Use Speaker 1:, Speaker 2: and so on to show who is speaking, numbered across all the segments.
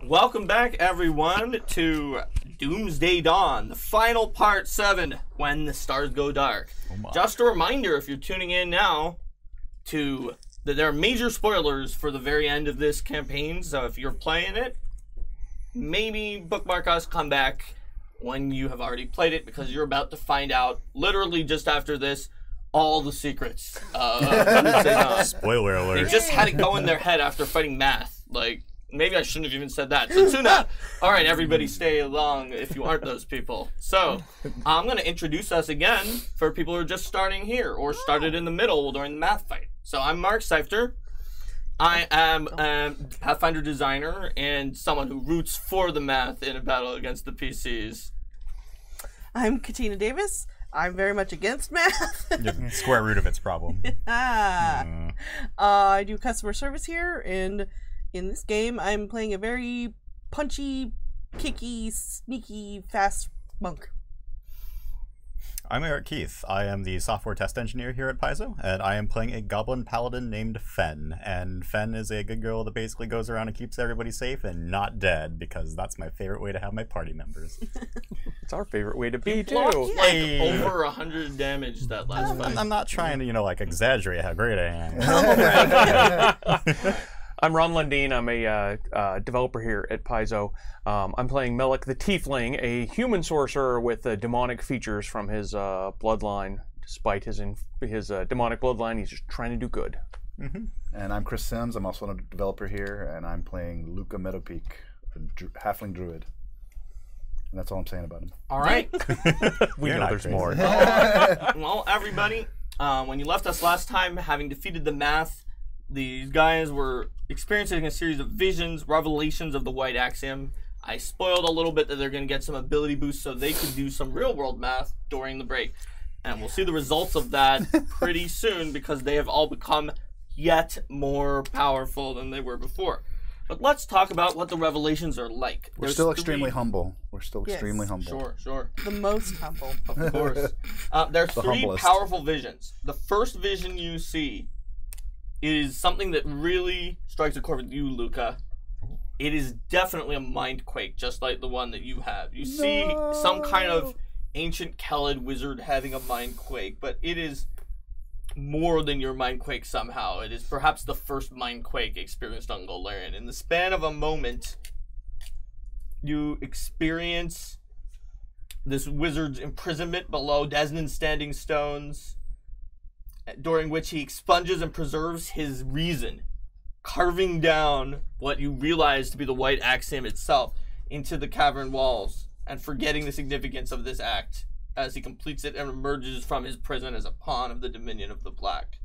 Speaker 1: Welcome back, everyone, to Doomsday Dawn, the final part 7, When the Stars Go Dark. Just a reminder, if you're tuning in now, that there are major spoilers for the very end of this campaign, so if you're playing it, maybe bookmark us, come back when you have already played it, because you're about to find out, literally just after this, all the secrets of Doomsday Dawn.
Speaker 2: Spoiler alert.
Speaker 1: They just had it go in their head after fighting math. Like, maybe I shouldn't have even said that. So tune out. All right, everybody stay along if you aren't those people. So I'm going to introduce us again for people who are just starting here or started in the middle during the math fight. So I'm Mark Seifter. I am a Pathfinder designer and someone who roots for the math in a battle against the PCs.
Speaker 3: I'm Katina Davis. I'm very much against math.
Speaker 2: Square root of its problem.
Speaker 3: I do customer service here, and in this game, I'm playing a very punchy, kicky, sneaky, fast monk.
Speaker 2: I'm Eric Keith. I am the software test engineer here at Paizo, and I am playing a goblin paladin named Fen. And Fen is a good girl that basically goes around and keeps everybody safe and not dead, because that's my favorite way to have my party members.
Speaker 4: It's our favorite way to be, too.
Speaker 1: Like over 100 damage that last fight.
Speaker 2: I'm not trying to, like, exaggerate how great I am.
Speaker 4: I'm Ron Lundeen. I'm a developer here at Paizo. I'm playing Melik the Tiefling, a human sorcerer with demonic features from his bloodline. Despite his demonic bloodline, he's just trying to do good.
Speaker 5: And I'm Chris Sims. I'm also a developer here, and I'm playing Luca Meadowpeak, a halfling druid. And that's all I'm saying about him.
Speaker 1: All right.
Speaker 4: We know there's more.
Speaker 1: Well, everybody, when you left us last time, having defeated the math, these guys were experiencing a series of visions, revelations of the White Axiom. I spoiled a little bit that they're going to get some ability boosts so they could do some real-world math during the break. And we'll see the results of that pretty soon, because they have all become yet more powerful than they were before. But let's talk about what the revelations are like.
Speaker 5: We're still extremely humble. We're still extremely humble.
Speaker 1: Sure.
Speaker 3: The most humble.
Speaker 1: Of course. There's
Speaker 5: The
Speaker 1: three
Speaker 5: humblest.
Speaker 1: powerful visions. The first vision you see is something that really strikes a chord with you, Luca. It is definitely a mind quake, just like the one that you have. You see some kind of ancient Khalid wizard having a mind quake, but it is more than your mind quake somehow. It is perhaps the first mind quake experienced on Golarion. In the span of a moment, you experience this wizard's imprisonment below Desnon's standing stones, during which he expunges and preserves his reason, carving down what you realize to be the White Axiom itself into the cavern walls, and forgetting the significance of this act as he completes it and emerges from his prison as a pawn of the Dominion of the Black.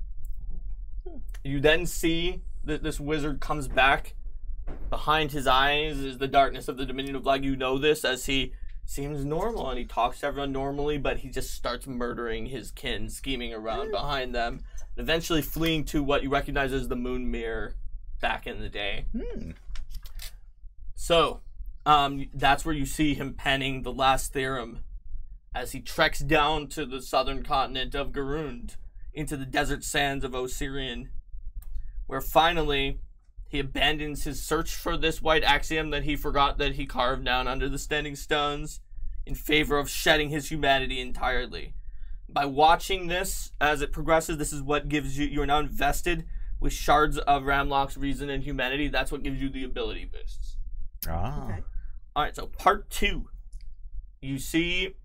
Speaker 1: You then see that this wizard comes back. Behind his eyes is the darkness of the Dominion of Black. You know this as he seems normal and he talks to everyone normally, but he just starts murdering his kin, scheming around behind them, and eventually fleeing to what you recognize as the Moon Mirror back in the day. So, that's where you see him penning the last theorem as he treks down to the southern continent of Garund, into the desert sands of Osirian, where finally he abandons his search for this White Axiom that he forgot that he carved down under the standing stones in favor of shedding his humanity entirely. By watching this as it progresses, this is what gives you, you're now invested with shards of Ramlock's reason and humanity. That's what gives you the ability boosts.
Speaker 3: Okay.
Speaker 1: Alright, so part 2. You see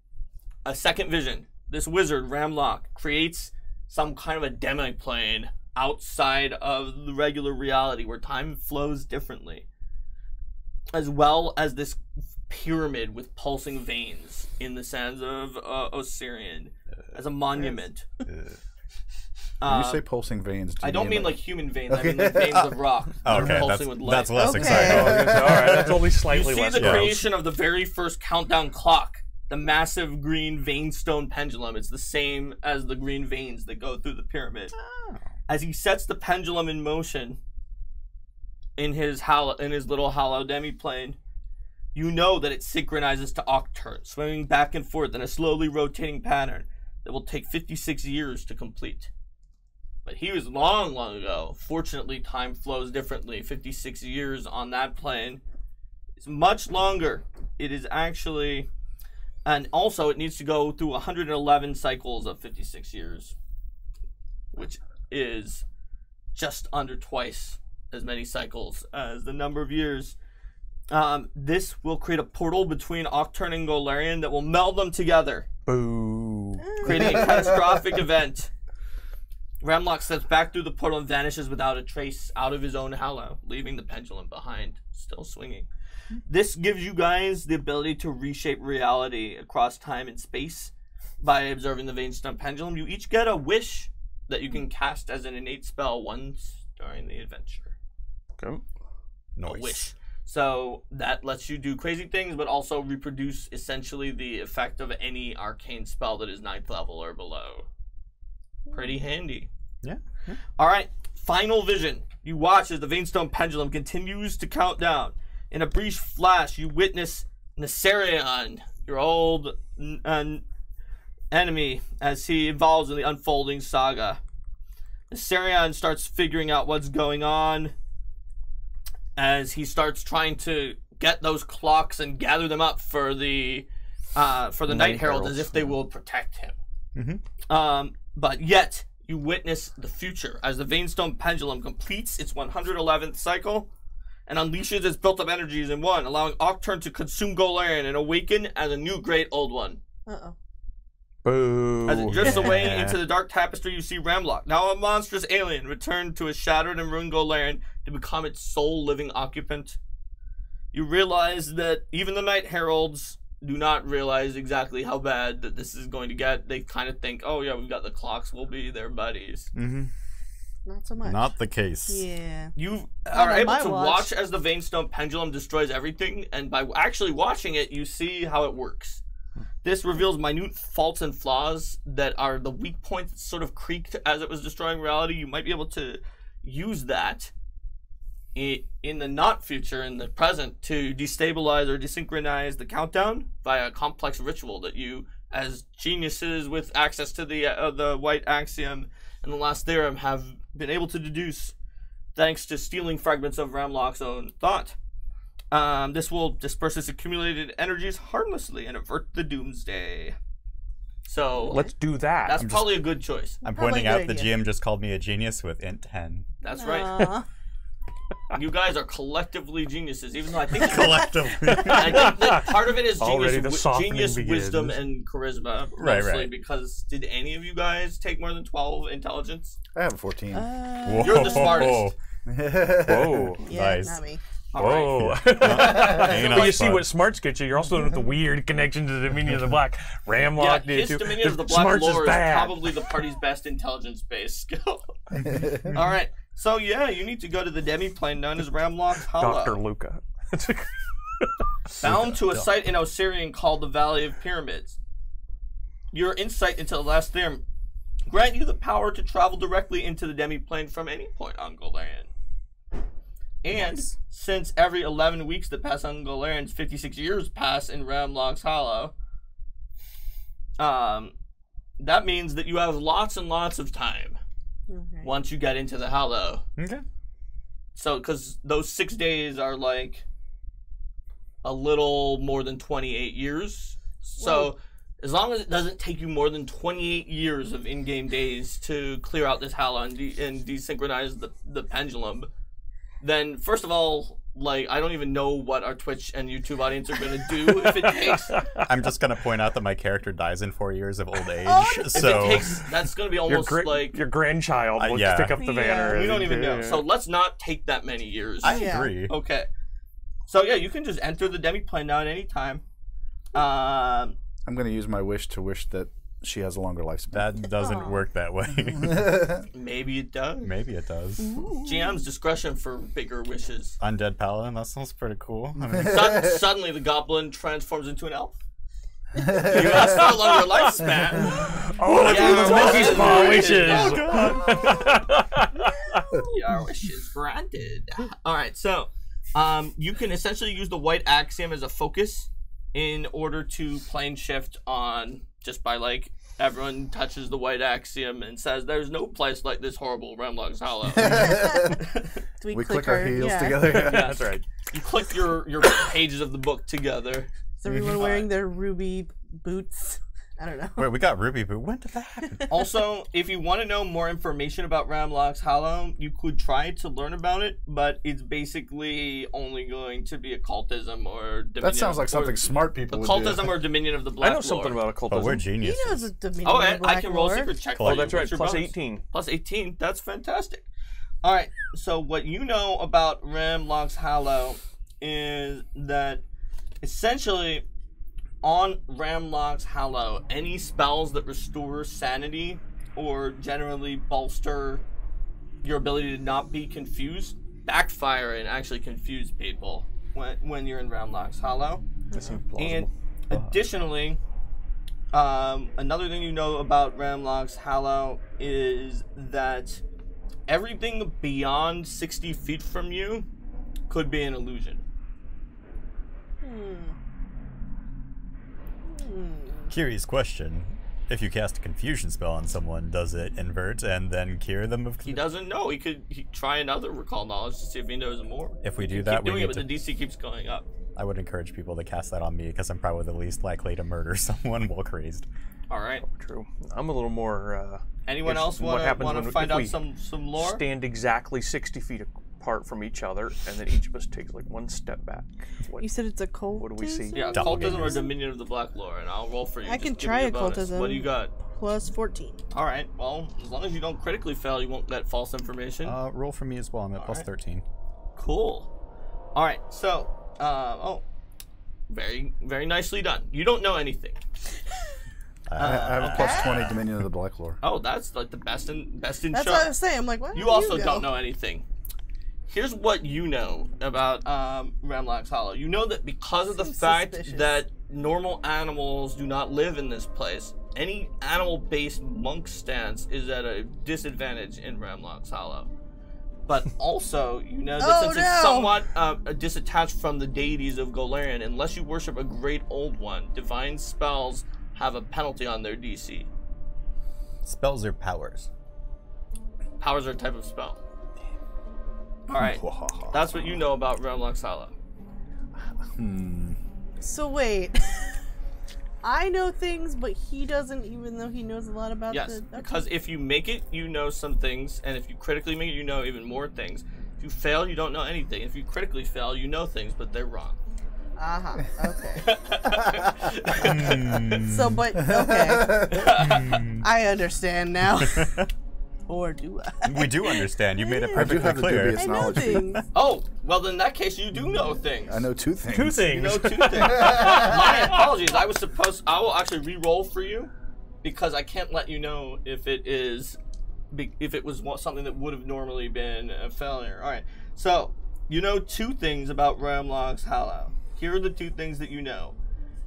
Speaker 1: a second vision. This wizard, Ramlock, creates some kind of a demi-plane outside of the regular reality where time flows differently, as well as this pyramid with pulsing veins in the sands of Osirian as a monument.
Speaker 5: When you say pulsing veins, do you
Speaker 1: I don't mean like human veins. I mean like veins of rock that are
Speaker 2: Okay,
Speaker 1: pulsing with light.
Speaker 2: that's less
Speaker 3: Okay.
Speaker 2: exciting.
Speaker 4: All right, that's only
Speaker 1: You
Speaker 4: slightly
Speaker 1: see
Speaker 4: less
Speaker 1: the
Speaker 4: gross.
Speaker 1: creation of the very first countdown clock, the massive green veinstone pendulum. It's the same as the green veins that go through the pyramid. As he sets the pendulum in motion in his little hollow demiplane, you know that it synchronizes to octurn, swinging back and forth in a slowly rotating pattern that will take 56 years to complete. But he was long, long ago. Fortunately, time flows differently. 56 years on that plane It's much longer. It is actually, and also it needs to go through 111 cycles of 56 years, which is just under twice as many cycles as the number of years. This will create a portal between Octurne and Golarion that will meld them together,
Speaker 4: Boo.
Speaker 1: creating a catastrophic event. Ramlock steps back through the portal and vanishes without a trace out of his own hallow, leaving the pendulum behind, still swinging. This gives you guys the ability to reshape reality across time and space by observing the Veilstone pendulum. You each get a wish that you can cast as an innate spell once during the adventure.
Speaker 4: Okay.
Speaker 2: Nice.
Speaker 1: A wish. So that lets you do crazy things, but also reproduce essentially the effect of any arcane spell that is 9th level or below. Pretty handy.
Speaker 2: Yeah.
Speaker 1: All right. Final vision. You watch as the Veilstone pendulum continues to count down. In a brief flash, you witness Nessarion, your old enemy, as he evolves in the unfolding saga. Nessarion starts figuring out what's going on as he starts trying to get those clocks and gather them up for the Night Herald, as if they will protect him.
Speaker 2: Mm-hmm.
Speaker 1: But yet, you witness the future as the Veilstone pendulum completes its 111th cycle and unleashes its built-up energies in one, allowing Octurne to consume Golarion and awaken as a new great old one.
Speaker 3: Uh-oh.
Speaker 4: Boo.
Speaker 1: As it drifts away into the dark tapestry, you see Ramlock, now a monstrous alien, return to a shattered and ruined Golarion to become its sole living occupant. You realize that even the Night Heralds do not realize exactly how bad that this is going to get. They kind of think, oh yeah, we've got the clocks, we'll be their buddies.
Speaker 2: Mm-hmm.
Speaker 3: Not so much.
Speaker 2: Not the case.
Speaker 3: Yeah.
Speaker 1: You
Speaker 3: Not
Speaker 1: are
Speaker 3: on
Speaker 1: able
Speaker 3: my
Speaker 1: to
Speaker 3: watch.
Speaker 1: watch as the Veilstone pendulum destroys everything, and by actually watching it, you see how it works. This reveals minute faults and flaws that are the weak points that sort of creaked as it was destroying reality. You might be able to use that in the not future, in the present, to destabilize or desynchronize the countdown via a complex ritual that you, as geniuses with access to the white axiom and the last theorem, have been able to deduce thanks to stealing fragments of Ramlock's own thought. This will disperse its accumulated energies harmlessly and avert the Doomsday. So
Speaker 4: Let's do that.
Speaker 1: that's probably a good choice.
Speaker 2: I'm
Speaker 3: Probably
Speaker 2: pointing
Speaker 3: a
Speaker 2: out
Speaker 3: good
Speaker 2: the
Speaker 3: idea.
Speaker 2: GM just called me a genius with int 10.
Speaker 1: That's right.
Speaker 3: Aw.
Speaker 1: You guys are collectively geniuses, even though I think
Speaker 2: Collectively.
Speaker 1: I think that part of it is
Speaker 4: Already the
Speaker 1: genius,
Speaker 4: softening
Speaker 1: genius wisdom,
Speaker 4: begins.
Speaker 1: and charisma,
Speaker 2: Right,
Speaker 1: mostly.
Speaker 2: right.
Speaker 1: Because did any of you guys take more than 12 intelligence?
Speaker 5: I have a 14.
Speaker 2: Whoa.
Speaker 1: You're the smartest.
Speaker 4: Whoa.
Speaker 3: Yeah,
Speaker 2: Nice.
Speaker 3: not me.
Speaker 1: All right.
Speaker 4: Whoa.
Speaker 2: Ain't
Speaker 4: But
Speaker 2: no
Speaker 4: you see
Speaker 2: fun.
Speaker 4: what smarts get you. You're also doing the weird connection to the Dominion of the Black. Ramlock
Speaker 1: Yeah,
Speaker 4: did
Speaker 1: his
Speaker 4: too.
Speaker 1: Dominion of the Black
Speaker 4: Smarts
Speaker 1: lore
Speaker 4: is
Speaker 1: is
Speaker 4: bad.
Speaker 1: probably the party's best intelligence-based skill. All right, so yeah, you need to go to the demi-plane known as Ramlock Hollow.
Speaker 4: Dr. Luca.
Speaker 1: Bound to a site in Osirian called the Valley of Pyramids. Your insight into the last theorem grant you the power to travel directly into the demi-plane from any point on Golarion. And
Speaker 2: Nice.
Speaker 1: since every 11 weeks that pass on Golarion's 56 years pass in Ramlock's Hollow, that means that you have lots and lots of time
Speaker 3: Okay.
Speaker 1: once you get into the Hollow.
Speaker 2: Okay.
Speaker 1: So, because those 6 days are like a little more than 28 years. So, as long as it doesn't take you more than 28 years of in-game days to clear out this Hollow and desynchronize the pendulum, then first of all, like, I don't even know what our Twitch and YouTube audience are going to do if it takes.
Speaker 2: I'm just gonna point out that my character dies in 4 years of old age,
Speaker 1: If
Speaker 2: so
Speaker 1: it takes, that's going to be almost like
Speaker 4: your grandchild will
Speaker 2: yeah.
Speaker 4: pick up the
Speaker 3: Yeah.
Speaker 4: banner.
Speaker 1: we don't even know.
Speaker 4: Yeah.
Speaker 1: So let's not take that many years.
Speaker 2: I
Speaker 3: Yeah.
Speaker 2: agree.
Speaker 1: Okay. So yeah, you can just enter the demi-plane now at any time.
Speaker 5: I'm going to use my wish to wish that she has a longer lifespan.
Speaker 2: That doesn't
Speaker 3: Aw.
Speaker 2: work that way.
Speaker 1: Maybe it does.
Speaker 2: Maybe it does.
Speaker 1: GM's discretion for bigger wishes.
Speaker 2: Undead Paladin, that sounds pretty cool. I mean,
Speaker 1: Suddenly, the goblin transforms into an elf. You asked for a longer lifespan.
Speaker 4: Oh, let's do the monkey's paw wishes.
Speaker 1: Your wish is granted. All right, so you can essentially use the white axiom as a focus in order to plane shift on just by like everyone touches the white axiom and says there's no place like this horrible Ramlock's Hollow.
Speaker 3: Do
Speaker 5: We click our heels together.
Speaker 1: Yeah.
Speaker 4: That's right.
Speaker 1: You click your pages of the book together.
Speaker 3: Is everyone wearing their ruby boots? I don't know.
Speaker 2: Wait, we got Ruby Boo. When did that happen?
Speaker 1: Also, if you want to know more information about Ramlock's Hollow, you could try to learn about it, but it's basically only going to be occultism or dominion.
Speaker 5: That sounds like something smart people would do.
Speaker 1: Occultism or dominion of the black
Speaker 4: I know
Speaker 1: lore.
Speaker 4: something about occultism.
Speaker 2: But we're
Speaker 3: He
Speaker 2: geniuses.
Speaker 3: knows a dominion
Speaker 1: Oh,
Speaker 3: of
Speaker 1: and
Speaker 3: black
Speaker 1: I can roll
Speaker 3: lore.
Speaker 1: secret check.
Speaker 2: Oh,
Speaker 1: for
Speaker 4: Oh,
Speaker 1: you.
Speaker 4: that's right.
Speaker 1: What's your
Speaker 4: Plus
Speaker 1: bonus?
Speaker 4: 18.
Speaker 1: Plus 18. That's fantastic. All right. So what you know about Ramlock's Hollow is that essentially on Ramlock's Hollow, any spells that restore sanity or generally bolster your ability to not be confused backfire and actually confuse people when you're in Ramlock's Hollow.
Speaker 4: That seems plausible.
Speaker 1: And additionally, another thing you know about Ramlock's Hollow is that everything beyond 60 feet from you could be an illusion.
Speaker 2: Curious question. If you cast a confusion spell on someone, does it invert and then cure them of
Speaker 1: He doesn't know. He could try another recall knowledge to see if he knows more.
Speaker 2: If we do
Speaker 1: Keep
Speaker 2: that, we
Speaker 1: doing it,
Speaker 2: need
Speaker 1: but
Speaker 2: to...
Speaker 1: the DC keeps going up.
Speaker 2: I would encourage people to cast that on me because I'm probably the least likely to murder someone while crazed.
Speaker 1: All right.
Speaker 4: True. I'm a little more.
Speaker 1: Anyone else
Speaker 4: what
Speaker 1: want
Speaker 4: happens
Speaker 1: to
Speaker 4: when-
Speaker 1: find
Speaker 4: if
Speaker 1: out
Speaker 4: we
Speaker 1: some lore?
Speaker 4: stand exactly 60 feet apart from each other, and then each of us takes like one step back.
Speaker 3: You said it's occultism?
Speaker 4: What do we see?
Speaker 1: Yeah, occultism or
Speaker 2: Doppelgangers.
Speaker 1: Dominion of the Black Lore, and I'll roll for you.
Speaker 3: I can
Speaker 1: Just give
Speaker 3: try
Speaker 1: me a bonus.
Speaker 3: occultism.
Speaker 1: What do you got?
Speaker 3: Plus 14.
Speaker 1: All right. Well, as long as you don't critically fail, you won't get false information.
Speaker 2: Roll for me as well. I'm at plus
Speaker 1: right.
Speaker 2: 13.
Speaker 1: Cool. All right. So, very, very nicely done. You don't know anything.
Speaker 5: I have a plus 20 Dominion of the Black Lore.
Speaker 1: Oh, that's like the best in
Speaker 3: That's
Speaker 1: show.
Speaker 3: what I was saying. I'm like, what?
Speaker 1: You also don't know anything. Here's what you know about Ramlock's Hollow. You know that because of the
Speaker 3: Seems
Speaker 1: fact
Speaker 3: suspicious.
Speaker 1: that normal animals do not live in this place, any animal-based monk stance is at a disadvantage in Ramlock's Hollow. But also, you know that
Speaker 3: Oh,
Speaker 1: since
Speaker 3: no.
Speaker 1: it's somewhat disattached from the deities of Golarion, unless you worship a great old one, divine spells have a penalty on their DC.
Speaker 2: Spells are powers.
Speaker 1: Powers are a type of spell. Alright, that's what you know about Ramlock's Hollow.
Speaker 3: So wait. I know things, but he doesn't, even though he knows a lot about
Speaker 1: Yes,
Speaker 3: the...
Speaker 1: because if you make it, you know some things, and if you critically make it, you know even more things. If you fail, you don't know anything. If you critically fail, you know things, but they're wrong.
Speaker 3: Uh-huh, okay. So, but, okay. I understand now. Or do I?
Speaker 2: We do understand. You made it
Speaker 5: I do
Speaker 2: perfectly
Speaker 5: have a
Speaker 2: clear.
Speaker 5: dubious
Speaker 3: I know
Speaker 5: knowledge.
Speaker 3: things.
Speaker 1: Oh, well, then in that case, you do know things.
Speaker 5: I know two things.
Speaker 4: Two things.
Speaker 1: You know two things. My apologies. I will actually re-roll for you because I can't let you know if it was something that would have normally been a failure. All right. So you know two things about Ramlock's Hollow. Here are the two things that you know.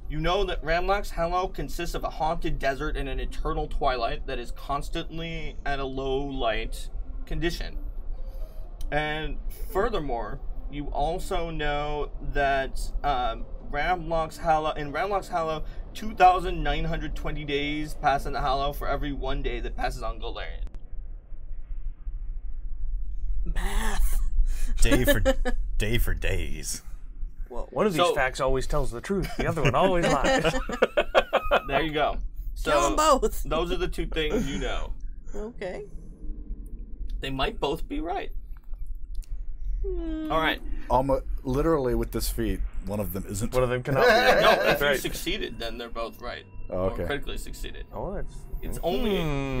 Speaker 1: You know that Ramlock's Hollow consists of a haunted desert and an eternal twilight that is constantly at a low light condition. And furthermore, you also know that Ramlock's Hollow, 2,920 days pass in the Hollow for every 1 day that passes on Golarion.
Speaker 3: Math.
Speaker 2: Day for days.
Speaker 4: Well, one of these
Speaker 1: So-
Speaker 4: facts always tells the truth. The other one always lies.
Speaker 1: There you go.
Speaker 3: Kill them
Speaker 1: So
Speaker 3: both.
Speaker 1: those are the two things you know.
Speaker 3: Okay.
Speaker 1: They might both be right. All right.
Speaker 5: Literally with this feat, one of them isn't.
Speaker 4: One of them cannot be.
Speaker 1: No, if
Speaker 4: That's
Speaker 1: you
Speaker 4: right.
Speaker 1: succeeded, then they're both right.
Speaker 5: Oh, okay.
Speaker 1: Or critically succeeded.
Speaker 4: Oh, that's.
Speaker 1: It's only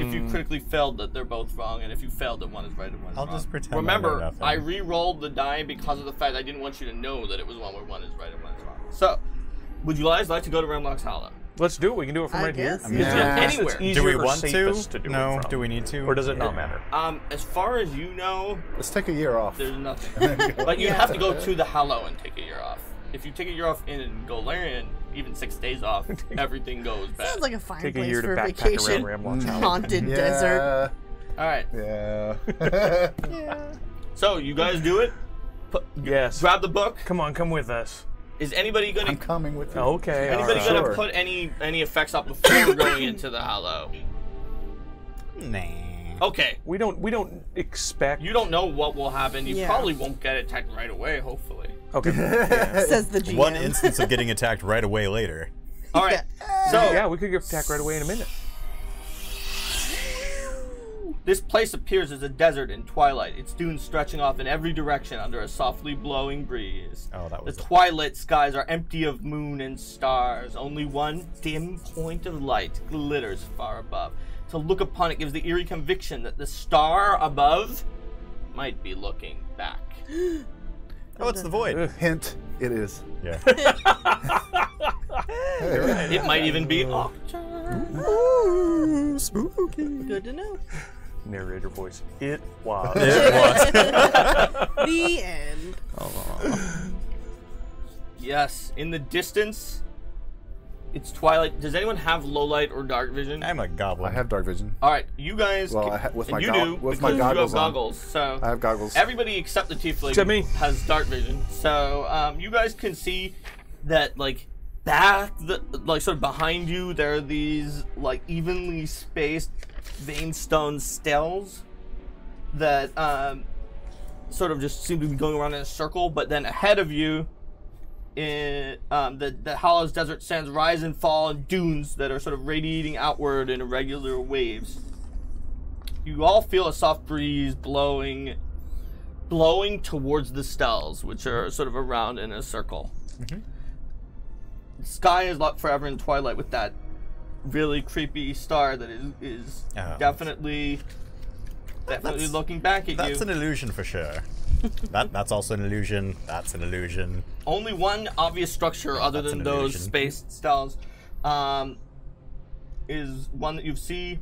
Speaker 1: if you critically failed that they're both wrong, and if you failed that one is right and one is
Speaker 2: I'll
Speaker 1: wrong.
Speaker 2: just pretend I know
Speaker 1: Remember,
Speaker 2: nothing.
Speaker 1: I re-rolled the die because of the fact I didn't want you to know that it was one where one is right and one is wrong. So, would you guys like to go to Ramlock's Hollow?
Speaker 4: Let's do it. We can do it from
Speaker 3: I
Speaker 4: right here.
Speaker 3: guess.
Speaker 5: mean,
Speaker 1: It's
Speaker 5: Yeah.
Speaker 1: anywhere.
Speaker 4: It's easier
Speaker 2: Do we
Speaker 4: or
Speaker 2: want to?
Speaker 4: safest to do
Speaker 2: No.
Speaker 4: it from.
Speaker 2: Do we need to?
Speaker 4: Or does it not matter?
Speaker 1: As far as you know,
Speaker 5: Let's take a year off.
Speaker 1: there's nothing. But you have to go to the Hollow and take a year off. If you take a year off in Golarion, even 6 days off, everything goes bad.
Speaker 3: Sounds like a fine
Speaker 4: Take a
Speaker 3: place
Speaker 4: year to
Speaker 3: for
Speaker 4: backpack
Speaker 3: vacation.
Speaker 4: around Ramlock's Hollow.
Speaker 3: Haunted desert.
Speaker 1: All right.
Speaker 5: Yeah.
Speaker 3: Yeah.
Speaker 1: So you guys do it.
Speaker 4: Yes.
Speaker 1: Grab the book.
Speaker 4: Come on, come with us.
Speaker 1: Is anybody
Speaker 5: I'm
Speaker 1: gonna
Speaker 5: coming with you.
Speaker 4: Okay.
Speaker 1: anybody
Speaker 4: all
Speaker 1: gonna
Speaker 4: right.
Speaker 1: put any effects up before going into the Hollow?
Speaker 2: Nah.
Speaker 1: Okay.
Speaker 4: We don't expect.
Speaker 1: You don't know what will happen. You
Speaker 3: Yeah.
Speaker 1: probably won't get attacked right away. Hopefully.
Speaker 4: Okay.
Speaker 3: Says the GM.
Speaker 2: One instance of getting attacked right away later.
Speaker 1: All right. So
Speaker 4: Yeah, we could get attacked right away in a minute.
Speaker 1: this place appears as a desert in twilight, its dunes stretching off in every direction under a softly blowing breeze.
Speaker 2: Oh, that
Speaker 1: The
Speaker 2: was
Speaker 1: twilight skies are empty of moon and stars. Only one dim point of light glitters far above. To look upon it gives the eerie conviction that the star above might be looking back.
Speaker 2: Oh, it's the void.
Speaker 5: Hint, it is.
Speaker 2: Yeah.
Speaker 1: It might even be Octa.
Speaker 2: Ooh, spooky.
Speaker 3: Good to know.
Speaker 4: Narrator voice. It was.
Speaker 2: It was.
Speaker 3: The end.
Speaker 1: Yes, in the distance, it's twilight. Does anyone have low light or dark vision?
Speaker 2: I'm a goblin.
Speaker 5: I have dark vision.
Speaker 1: All right, you guys.
Speaker 5: Well,
Speaker 1: and
Speaker 5: my
Speaker 1: you
Speaker 5: go-
Speaker 1: do
Speaker 5: with
Speaker 1: because
Speaker 5: my
Speaker 1: you have
Speaker 5: goggles on.
Speaker 1: goggles. So
Speaker 5: I have goggles.
Speaker 1: everybody except the tiefling
Speaker 4: Except me.
Speaker 1: has dark vision. So you guys can see that sort of behind you, there are these like evenly spaced veinstone stills that sort of just seem to be going around in a circle. But then ahead of you, in the Hollows Desert sands rise and fall in dunes that are sort of radiating outward in irregular waves. You all feel a soft breeze blowing towards the stells, which are sort of around in a circle.
Speaker 2: Mm-hmm.
Speaker 1: The sky is locked forever in twilight with that really creepy star that is definitely looking back at you.
Speaker 2: That's an illusion for sure. That's also an illusion. That's an illusion.
Speaker 1: Only one obvious structure other
Speaker 2: That's
Speaker 1: than
Speaker 2: an
Speaker 1: those
Speaker 2: illusion.
Speaker 1: spaced stells is one that you see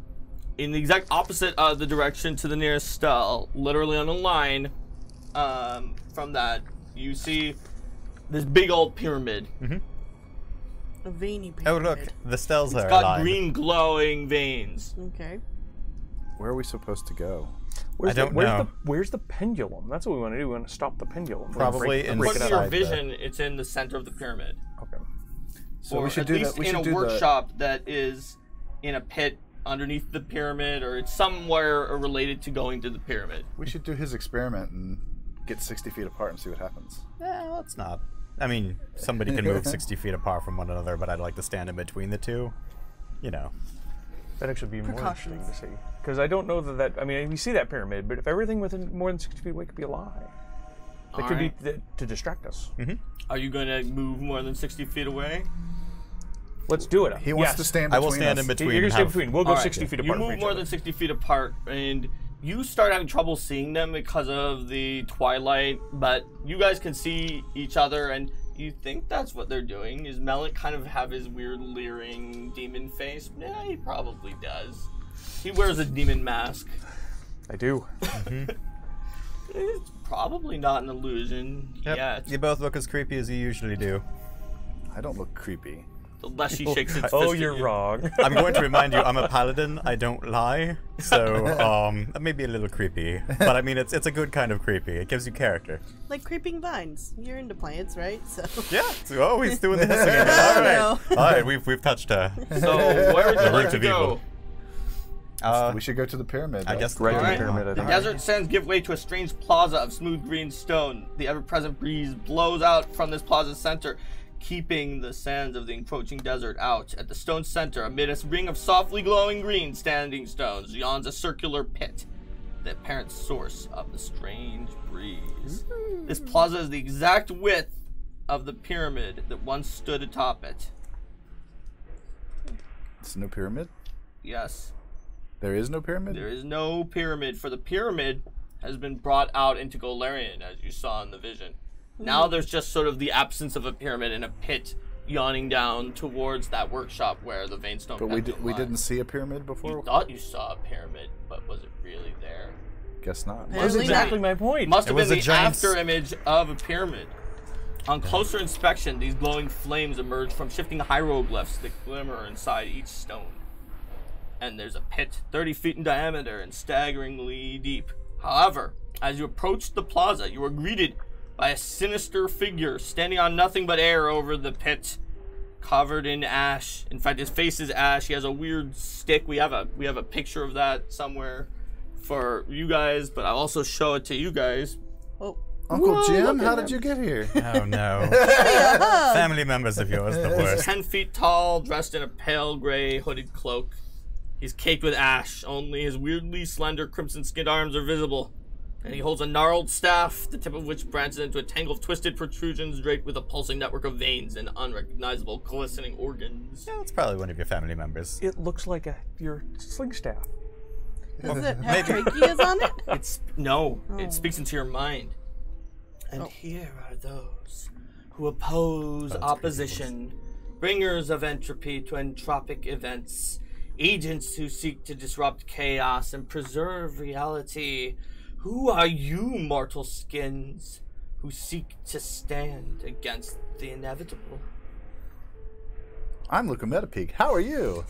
Speaker 1: in the exact opposite of the direction to the nearest stell, literally on a line from that. You see this big old pyramid.
Speaker 3: A veiny pyramid.
Speaker 2: Oh look, the stells
Speaker 1: It's
Speaker 2: are
Speaker 1: got
Speaker 2: aligned.
Speaker 1: green glowing veins.
Speaker 3: Okay.
Speaker 5: Where are we supposed to go?
Speaker 4: Where's
Speaker 2: I don't know.
Speaker 4: Where's the pendulum? That's what we want to do. We want to stop the pendulum.
Speaker 2: Probably
Speaker 4: break,
Speaker 2: in
Speaker 4: break
Speaker 1: According
Speaker 4: it
Speaker 1: to
Speaker 4: up.
Speaker 1: your
Speaker 2: inside
Speaker 1: vision, it's in the center of the pyramid.
Speaker 4: Okay.
Speaker 5: So
Speaker 1: or
Speaker 5: we should
Speaker 1: at
Speaker 5: do
Speaker 1: least
Speaker 5: that. We
Speaker 1: in
Speaker 5: should
Speaker 1: a
Speaker 5: do
Speaker 1: workshop that is in a pit underneath the pyramid, or it's somewhere related to going to the pyramid.
Speaker 5: We should do his experiment and get 60 feet apart and see what happens.
Speaker 2: Let's not. I mean, somebody can move 60 feet apart from one another, but I'd like to stand in between the two. You know.
Speaker 4: That'd actually be more
Speaker 3: Precautions.
Speaker 4: interesting to see. Because I don't know that. I mean, we see that pyramid, but if everything within more than 60 feet away could be a lie, that could be to distract us.
Speaker 1: Are you going to move more than 60 feet away?
Speaker 4: Let's do it.
Speaker 5: He wants
Speaker 4: Yes.
Speaker 5: to stand
Speaker 2: I
Speaker 5: between
Speaker 2: will stand
Speaker 5: us.
Speaker 2: in between.
Speaker 4: You're gonna
Speaker 2: and
Speaker 4: stay
Speaker 2: have-
Speaker 4: between. We'll go
Speaker 1: All right.
Speaker 4: 60 feet
Speaker 1: You
Speaker 4: apart.
Speaker 1: move
Speaker 4: from each
Speaker 1: more
Speaker 4: other.
Speaker 1: than 60 feet apart, and you start having trouble seeing them because of the twilight, but you guys can see each other, and you think that's what they're doing. Is Melik kind of have his weird leering demon face? Yeah, he probably does. He wears a demon mask.
Speaker 4: I do.
Speaker 1: It's probably not an illusion
Speaker 2: Yep.
Speaker 1: yet.
Speaker 2: You both look as creepy as you usually do.
Speaker 5: I don't look creepy.
Speaker 1: Unless she shakes its fist
Speaker 4: Oh,
Speaker 1: at
Speaker 4: you're
Speaker 1: you.
Speaker 4: wrong.
Speaker 2: I'm going to remind you, I'm a paladin. I don't lie, so that may be a little creepy. But I mean, it's a good kind of creepy. It gives you character.
Speaker 3: Like creeping vines. You're into plants, right? So.
Speaker 2: Yeah. So, he's doing the hissing again. All right.
Speaker 3: No.
Speaker 2: All right. We've touched her.
Speaker 1: So where would you
Speaker 2: The
Speaker 1: like
Speaker 2: root
Speaker 1: to
Speaker 2: of
Speaker 1: go?
Speaker 2: evil.
Speaker 5: We should go to the pyramid.
Speaker 2: I
Speaker 5: though.
Speaker 2: guess
Speaker 4: Right to the
Speaker 1: Alright.
Speaker 4: pyramid. I
Speaker 1: The
Speaker 4: think.
Speaker 1: desert sands give way to a strange plaza of smooth green stone. The ever-present breeze blows out from this plaza's center, keeping the sands of the encroaching desert out. At the stone's center, amid a ring of softly glowing green standing stones, yawns a circular pit, the apparent source of the strange breeze. This plaza is the exact width of the pyramid that once stood atop it.
Speaker 5: It's no pyramid?
Speaker 1: Yes.
Speaker 5: There is no pyramid?
Speaker 1: There is no pyramid, for the pyramid has been brought out into Golarion, as you saw in the vision. Now there's just sort of the absence of a pyramid and a pit yawning down towards that workshop where the Veinstone
Speaker 5: But
Speaker 1: pendulum
Speaker 5: we
Speaker 1: lies.
Speaker 5: didn't see a pyramid before?
Speaker 1: You thought you saw a pyramid, but was it really there?
Speaker 5: Guess not.
Speaker 3: Yeah.
Speaker 4: That's
Speaker 3: Apparently
Speaker 4: exactly
Speaker 3: not.
Speaker 4: my point.
Speaker 1: Must have
Speaker 2: It was
Speaker 1: been
Speaker 2: a
Speaker 1: the
Speaker 2: giant
Speaker 1: after image of a pyramid. On closer inspection, these glowing flames emerge from shifting hieroglyphs that glimmer inside each stone. And there's a pit 30 feet in diameter and staggeringly deep. However, as you approach the plaza, you are greeted by a sinister figure standing on nothing but air over the pit, covered in ash. In fact, his face is ash. He has a weird stick. We have a picture of that somewhere for you guys, but I'll also show it to you guys.
Speaker 3: Oh,
Speaker 5: Uncle
Speaker 3: Whoa,
Speaker 5: Jim,
Speaker 3: look at
Speaker 5: how
Speaker 3: him.
Speaker 5: did you get here?
Speaker 2: Oh no. Family members of yours, the
Speaker 1: He's
Speaker 2: worst.
Speaker 1: 10 feet tall, dressed in a pale gray hooded cloak. He's caked with ash. Only his weirdly slender crimson-skinned arms are visible. And he holds a gnarled staff, the tip of which branches into a tangle of twisted protrusions draped with a pulsing network of veins and unrecognizable glistening organs.
Speaker 2: Yeah, that's probably one of your family members.
Speaker 4: It looks like your sling staff.
Speaker 3: Does it have tracheas on it?
Speaker 1: It speaks into your mind. And here are those who oppose opposition, bringers of entropy to entropic events, agents who seek to disrupt chaos and preserve reality. Who are you, mortal skins, who seek to stand against the inevitable?
Speaker 5: I'm Luca Metapeak. How are you?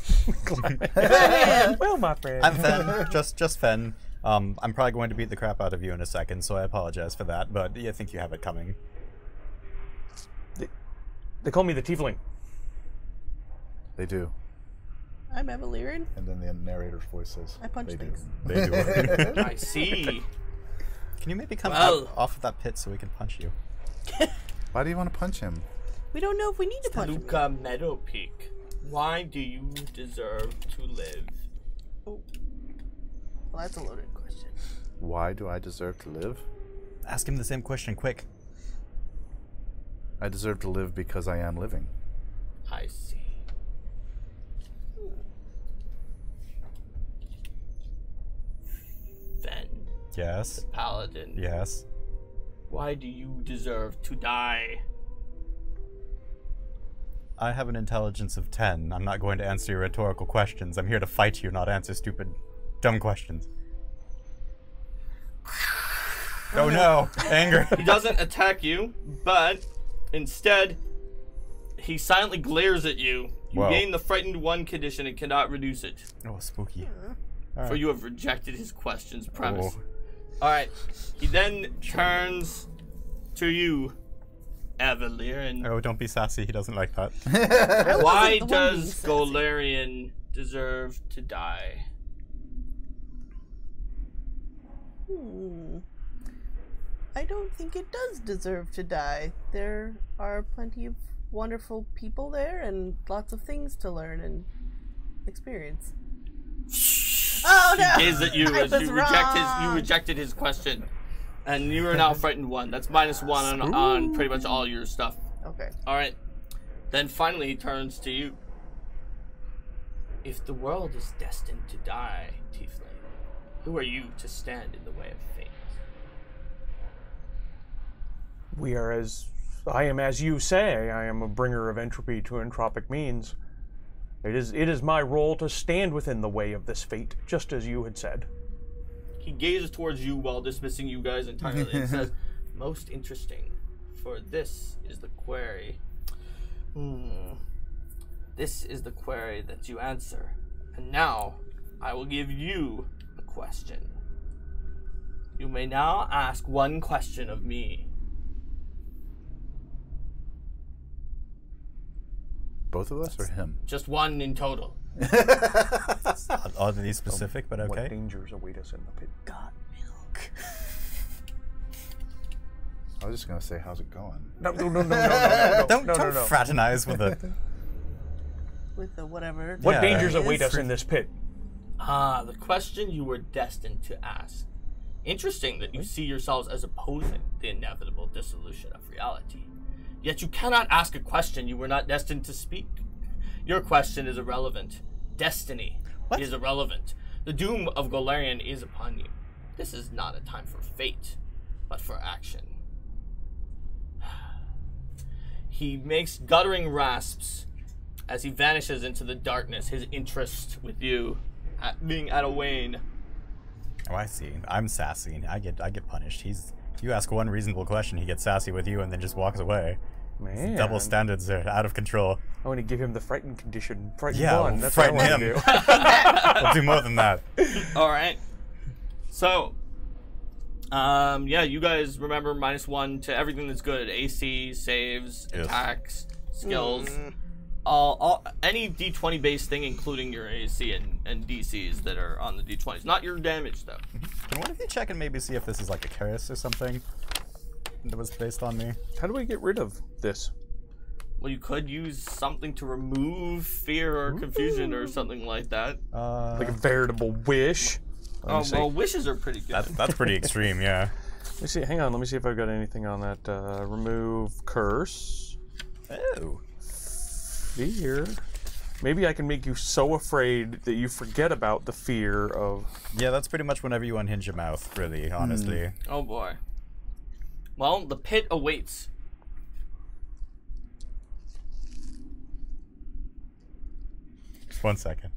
Speaker 4: Well, my friend.
Speaker 2: I'm Fen, just Fen. I'm probably going to beat the crap out of you in a second, so I apologize for that, but I think you have it coming.
Speaker 4: They call me the Tiefling.
Speaker 5: They do.
Speaker 3: I'm Evelyn.
Speaker 5: And then the narrator's voice says,
Speaker 3: I punch
Speaker 5: they do.
Speaker 3: things.
Speaker 2: They do.
Speaker 1: I see.
Speaker 2: Can you maybe come
Speaker 1: Well-
Speaker 2: off of that pit so we can punch you?
Speaker 5: Why do you want to punch him?
Speaker 3: We don't know if we need to punch him.
Speaker 1: Luca Meadowpeak, why do you deserve to live?
Speaker 3: Oh. Well, that's a loaded question.
Speaker 5: Why do I deserve to live?
Speaker 2: Ask him the same question, quick.
Speaker 5: I deserve to live because I am living.
Speaker 1: I see. Fen,
Speaker 2: Yes.
Speaker 1: Paladin,
Speaker 2: Yes.
Speaker 1: why do you deserve to die?
Speaker 2: I have an intelligence of 10. I'm not going to answer your rhetorical questions. I'm here to fight you, not answer stupid, dumb questions. Oh no! Anger!
Speaker 1: He doesn't attack you, but instead, he silently glares at you. You
Speaker 2: Whoa.
Speaker 1: gain the Frightened 1 condition and cannot reduce it,
Speaker 2: Oh, spooky.
Speaker 1: for you have rejected his question's premise.
Speaker 2: Oh.
Speaker 1: Alright, he then turns to you, Evelyn.
Speaker 2: Oh, don't be sassy. He doesn't like that.
Speaker 1: Why
Speaker 3: the one being
Speaker 1: does
Speaker 3: sassy.
Speaker 1: Golarion deserve to die?
Speaker 3: I don't think it does deserve to die. There are plenty of wonderful people there and lots of things to learn and experience. Oh no!
Speaker 1: He gazes at you
Speaker 3: I
Speaker 1: as
Speaker 3: was
Speaker 1: you
Speaker 3: wrong.
Speaker 1: rejected his question. And you are now Frightened 1. That's -1 on pretty much all your stuff.
Speaker 3: Okay.
Speaker 1: Alright. Then finally he turns to you. If the world is destined to die, Tiefling, who are you to stand in the way of fate?
Speaker 4: I am as you say. I am a bringer of entropy to entropic means. It is my role to stand within the way of this fate, just as you had said.
Speaker 1: He gazes towards you while dismissing you guys entirely and says, most interesting, for this is the query. This is the query that you answer. And now, I will give you a question. You may now ask one question of me.
Speaker 5: Both of us or him?
Speaker 1: Just one in total.
Speaker 2: Oddly specific, but
Speaker 4: What
Speaker 2: okay.
Speaker 4: dangers await us in the pit?
Speaker 3: Got milk.
Speaker 5: I was just going to say, how's it going?
Speaker 4: No.
Speaker 2: Don't fraternize with it.
Speaker 3: With the whatever.
Speaker 4: What
Speaker 2: Yeah.
Speaker 4: dangers
Speaker 3: Is-
Speaker 4: await us in this pit?
Speaker 1: The question you were destined to ask. Interesting that you see yourselves as opposing the inevitable dissolution of reality. Yet you cannot ask a question you were not destined to speak. Your question is irrelevant. Destiny is irrelevant. The doom of Golarion is upon you. This is not a time for fate, but for action. He makes guttering rasps as he vanishes into the darkness, his interest with you being at a wane.
Speaker 2: Oh, I see. I'm sassy. I get punished. You ask one reasonable question, he gets sassy with you, and then just walks away.
Speaker 4: Man.
Speaker 2: Double standards are out of control.
Speaker 4: I want to give him the frightened condition. Frightened
Speaker 2: Yeah,
Speaker 4: 1.
Speaker 2: we'll
Speaker 4: That's what I
Speaker 2: frighten
Speaker 4: want
Speaker 2: him.
Speaker 4: to do.
Speaker 2: We'll do more than that.
Speaker 1: All right. So, you guys remember -1 to everything that's good: AC, saves,
Speaker 2: Yes.
Speaker 1: attacks, skills. All any D20 based thing, including your AC and DCs that are on the D20s. Not your damage though.
Speaker 2: Can one of you check and maybe see if this is like a curse or something? that was based on me.
Speaker 4: How do we get rid of this?
Speaker 1: Well, you could use something to remove fear or confusion or something like that.
Speaker 4: Like a veritable wish. Let me see.
Speaker 1: Well, wishes are pretty good.
Speaker 2: That's pretty extreme, yeah.
Speaker 4: Let me see. Hang on. Let me see if I've got anything on that. Remove curse.
Speaker 2: Oh.
Speaker 4: Fear. Maybe I can make you so afraid that you forget about the fear of.
Speaker 2: Yeah, that's pretty much whenever you unhinge your mouth, really, honestly.
Speaker 1: Oh boy. Well, the pit awaits.
Speaker 2: Just 1 second.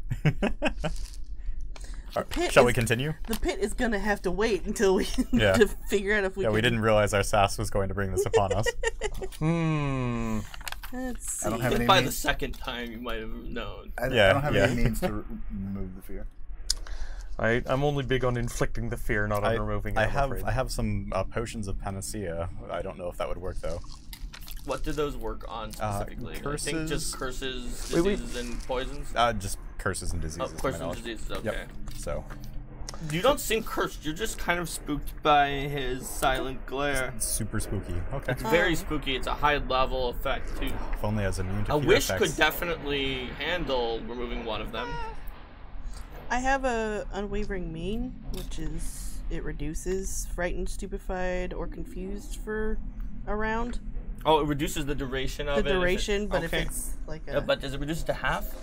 Speaker 3: Pit
Speaker 2: we continue?
Speaker 3: The pit is gonna have to wait until we
Speaker 2: Yeah.
Speaker 3: to figure out if we.
Speaker 2: Yeah,
Speaker 3: can...
Speaker 2: we didn't realize our sass was going to bring this upon us.
Speaker 3: Let's see.
Speaker 5: I don't have
Speaker 1: I
Speaker 5: any
Speaker 1: think by the
Speaker 5: means.
Speaker 1: second time you might have known.
Speaker 5: I
Speaker 2: Yeah,
Speaker 5: don't have
Speaker 2: yeah.
Speaker 5: any means to remove the fear.
Speaker 4: I'm only big on inflicting the fear, not on removing it.
Speaker 2: I
Speaker 4: I'm afraid.
Speaker 2: have some potions of panacea. I don't know if that would work though.
Speaker 1: What do those work on specifically? I think just curses,
Speaker 4: Wait.
Speaker 1: diseases, and poisons.
Speaker 2: Just curses and diseases.
Speaker 1: Oh,
Speaker 2: to my
Speaker 1: curses and
Speaker 2: knowledge.
Speaker 1: diseases. Okay.
Speaker 2: Yep. So
Speaker 1: You don't seem cursed. You're just kind of spooked by his silent glare.
Speaker 2: it's super spooky. Okay.
Speaker 1: It's very spooky. It's a high level effect too.
Speaker 2: If only I was immune to
Speaker 1: A
Speaker 2: fear
Speaker 1: wish
Speaker 2: effects.
Speaker 1: could definitely handle removing one of them.
Speaker 3: I have a unwavering mean, which is it reduces frightened, stupefied, or confused for a round.
Speaker 1: Oh, it reduces the duration of
Speaker 3: The
Speaker 1: it. if it-
Speaker 3: duration, but
Speaker 1: okay.
Speaker 3: if it's like a.
Speaker 1: But does it reduce it to half?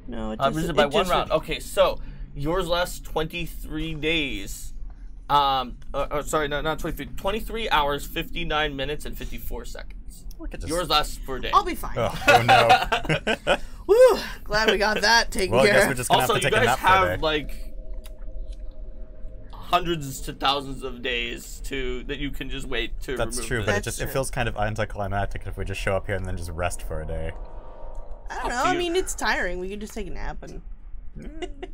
Speaker 3: No, it
Speaker 1: Reduce it by one round. Okay, so yours lasts 23 days. Sorry, no, not 23. 23 hours, 59 minutes, and 54 seconds.
Speaker 2: Look at this.
Speaker 1: Yours lasts for a day.
Speaker 3: I'll be fine.
Speaker 2: Oh no.
Speaker 3: Woo! Glad we got that taken
Speaker 2: Well, I
Speaker 3: care
Speaker 2: guess
Speaker 3: of.
Speaker 2: we're just gonna
Speaker 1: Also,
Speaker 2: have to
Speaker 1: you
Speaker 2: take a
Speaker 1: guys
Speaker 2: nap for a
Speaker 1: have
Speaker 2: day.
Speaker 1: like hundreds to thousands of days that you can just wait to
Speaker 2: That's
Speaker 1: remove
Speaker 2: true,
Speaker 1: this.
Speaker 2: but
Speaker 3: That's
Speaker 2: it
Speaker 3: true.
Speaker 2: feels kind of anticlimactic if we just show up here and then just rest for a day.
Speaker 3: I don't
Speaker 1: Up
Speaker 3: know.
Speaker 1: to
Speaker 3: I
Speaker 1: you.
Speaker 3: mean, it's tiring. We could just take a nap and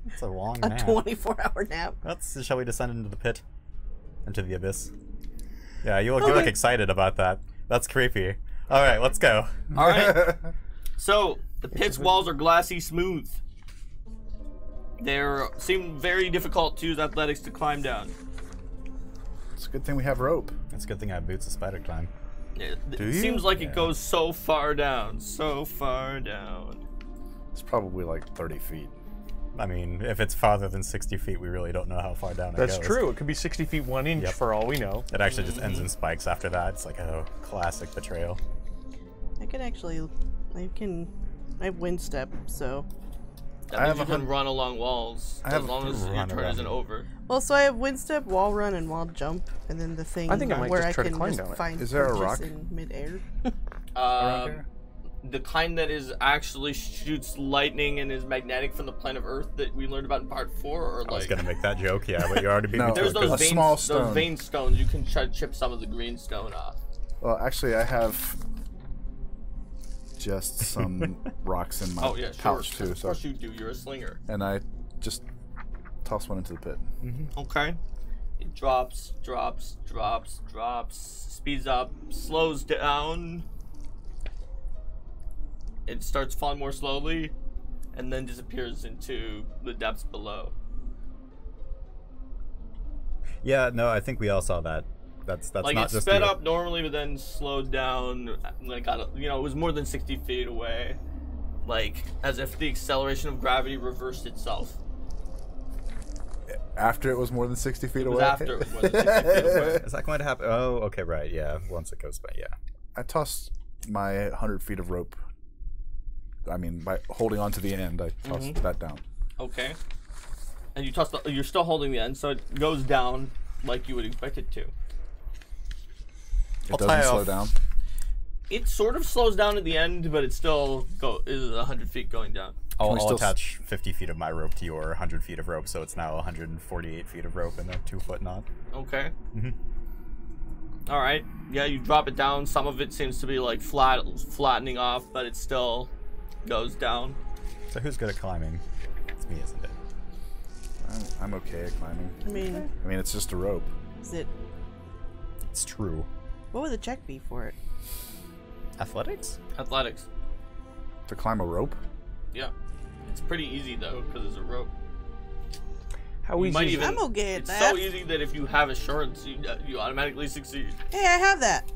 Speaker 2: It's a long
Speaker 3: a
Speaker 2: nap.
Speaker 3: 24-hour nap.
Speaker 2: Shall we descend into the pit? Into the abyss? Yeah, you look excited about that. That's creepy. Alright, let's go.
Speaker 1: All right. So the pit's walls are glassy smooth. They seem very difficult to use athletics to climb down.
Speaker 5: It's a good thing we have rope.
Speaker 2: It's a good thing I have boots of spider climb.
Speaker 1: It
Speaker 2: you?
Speaker 1: seems like
Speaker 2: Yeah.
Speaker 1: it goes so far down, so far down.
Speaker 5: It's probably like 30 feet.
Speaker 2: I mean, if it's farther than 60 feet, we really don't know how far down it goes.
Speaker 4: That's true. It could be 60 feet 1 inch
Speaker 2: Yep.
Speaker 4: for all we know.
Speaker 2: It actually just ends in spikes after that. It's like a classic betrayal.
Speaker 3: I can actually, I have wind step, so.
Speaker 1: That
Speaker 5: I
Speaker 1: means
Speaker 5: have
Speaker 1: you
Speaker 5: a
Speaker 1: can run along walls
Speaker 5: I
Speaker 1: as
Speaker 5: have
Speaker 1: long as your
Speaker 2: run
Speaker 1: turn
Speaker 2: around
Speaker 1: isn't
Speaker 2: it.
Speaker 1: over.
Speaker 3: Well, so I have wind step, wall run, and wall jump, and then the thing
Speaker 4: I think I might
Speaker 3: where
Speaker 4: just
Speaker 3: I
Speaker 4: try to
Speaker 3: can
Speaker 4: climb
Speaker 3: just
Speaker 4: down it.
Speaker 3: find
Speaker 5: Is there a
Speaker 3: purchase
Speaker 5: rock?
Speaker 3: in midair.
Speaker 5: Around here?
Speaker 1: The kind that is actually shoots lightning and is magnetic from the plane of Earth that we learned about in part 4, or
Speaker 2: I was
Speaker 1: like
Speaker 2: gonna make that joke, yeah, but you already beat me
Speaker 5: No.
Speaker 2: to
Speaker 1: there's
Speaker 2: it.
Speaker 1: those
Speaker 5: A
Speaker 1: vein,
Speaker 5: small
Speaker 1: those
Speaker 5: stone.
Speaker 1: vein stones. You can try to chip some of the green stone off.
Speaker 5: Well, actually, I have just some rocks in my
Speaker 1: Oh yeah, sure.
Speaker 5: pouch too.
Speaker 1: Of
Speaker 5: So,
Speaker 1: course you do. You're a slinger.
Speaker 5: and I just toss one into the pit.
Speaker 1: Okay. It drops, speeds up, slows down. It starts falling more slowly, and then disappears into the depths below.
Speaker 2: Yeah, no, I think we all saw that. That's
Speaker 1: Like
Speaker 2: not
Speaker 1: it
Speaker 2: just
Speaker 1: sped
Speaker 2: you.
Speaker 1: up normally, but then slowed down. Like it was more than 60 feet away. Like as if the acceleration of gravity reversed itself.
Speaker 5: After it was more than 60 feet
Speaker 1: It was
Speaker 5: away.
Speaker 1: after it was more than 60 feet away.
Speaker 2: Is that going to happen? Oh, okay, right, yeah. Once it goes by, yeah.
Speaker 5: I tossed my 100 feet of rope. I mean, by holding on to the end, I tossed that down.
Speaker 1: Okay. And you toss you're still holding the end, so it goes down like you would expect it to.
Speaker 5: It
Speaker 2: I'll tie
Speaker 5: doesn't slow
Speaker 2: off.
Speaker 5: down.
Speaker 1: It sort of slows down at the end, but it still is 100 feet going down.
Speaker 2: I'll
Speaker 5: we still
Speaker 2: attach 50 feet of my rope to your 100 feet of rope, so it's now 148 feet of rope in a 2-foot knot.
Speaker 1: Okay. All right. Yeah, you drop it down. Some of it seems to be like flattening off, but it still goes down.
Speaker 2: So who's good at climbing? It's me, isn't it?
Speaker 5: I'm okay at climbing.
Speaker 3: I mean,
Speaker 5: I mean, it's just a rope.
Speaker 3: is it?
Speaker 2: It's true.
Speaker 3: What would the check be for it?
Speaker 2: Athletics?
Speaker 1: Athletics.
Speaker 5: To climb a rope?
Speaker 1: Yeah. It's pretty easy though, because it's a rope.
Speaker 4: How easy
Speaker 1: might
Speaker 4: is
Speaker 1: even-
Speaker 4: it?
Speaker 3: I'm okay at
Speaker 1: It's
Speaker 3: that.
Speaker 1: so easy that if you have assurance, you automatically succeed.
Speaker 3: Hey, I have that.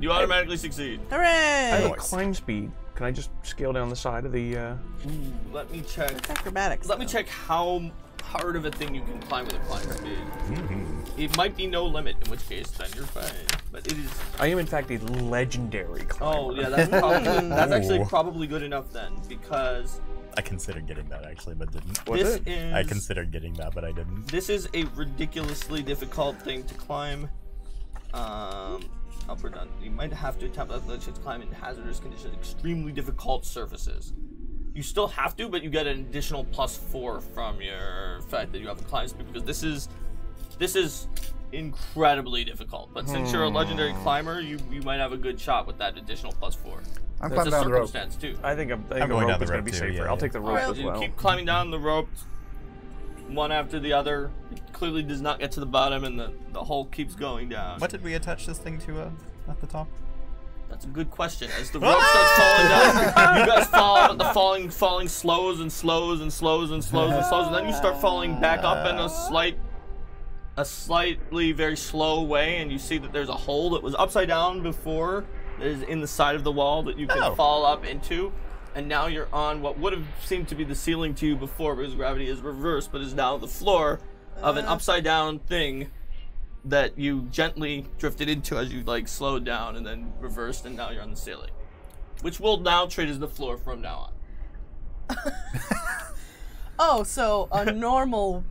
Speaker 1: You automatically succeed.
Speaker 3: Hooray!
Speaker 4: I have a
Speaker 2: Nice.
Speaker 4: climb speed. Can I just scale down the side of the?
Speaker 1: Ooh, let me check.
Speaker 3: It's acrobatics.
Speaker 1: Let me
Speaker 3: though.
Speaker 1: check how hard of a thing you can climb with a climb speed.
Speaker 2: Mm-hmm.
Speaker 1: It might be no limit, in which case then you're fine. But it is.
Speaker 4: I am in fact a legendary climber.
Speaker 1: Oh yeah, that's probably, that's actually
Speaker 2: Ooh.
Speaker 1: probably good enough then, because
Speaker 2: I considered getting that actually, but didn't.
Speaker 4: Was
Speaker 1: this
Speaker 4: it?
Speaker 1: is
Speaker 2: I considered getting that, but I didn't.
Speaker 1: this is a ridiculously difficult thing to climb. Up or down. You might have to attempt athletics to climb in hazardous conditions, extremely difficult surfaces. You still have to, but you get an additional +4 from your fact that you have a climb speed, because this is incredibly difficult. But since you're a legendary climber, you might have a good shot with that additional +4.
Speaker 5: I'm
Speaker 1: There's
Speaker 5: climbing
Speaker 1: a
Speaker 5: down the rope.
Speaker 1: circumstance too.
Speaker 4: I think
Speaker 2: I'm
Speaker 4: the
Speaker 2: going
Speaker 4: rope
Speaker 2: down the
Speaker 4: is going
Speaker 2: rope
Speaker 4: to be
Speaker 2: too,
Speaker 4: safer.
Speaker 2: yeah,
Speaker 4: I'll
Speaker 2: yeah.
Speaker 4: take the rope
Speaker 3: Alright,
Speaker 4: as
Speaker 1: You
Speaker 4: well.
Speaker 1: keep climbing down the rope, one after the other. It clearly does not get to the bottom, and the hole keeps going down.
Speaker 2: What did we attach this thing to at the top?
Speaker 1: That's a good question. As the rope starts falling down, you guys fall, but the falling slows and slows and slows and slows and slows, and then you start falling back up in a slightly very slow way, and you see that there's a hole that was upside down before, that is in the side of the wall that you can
Speaker 2: Oh.
Speaker 1: fall up into, and now you're on what would have seemed to be the ceiling to you before, because gravity is reversed, but is now the floor of an upside down thing that you gently drifted into as you like slowed down and then reversed, and now you're on the ceiling, which will now treat as the floor from now on.
Speaker 3: Oh, so a normal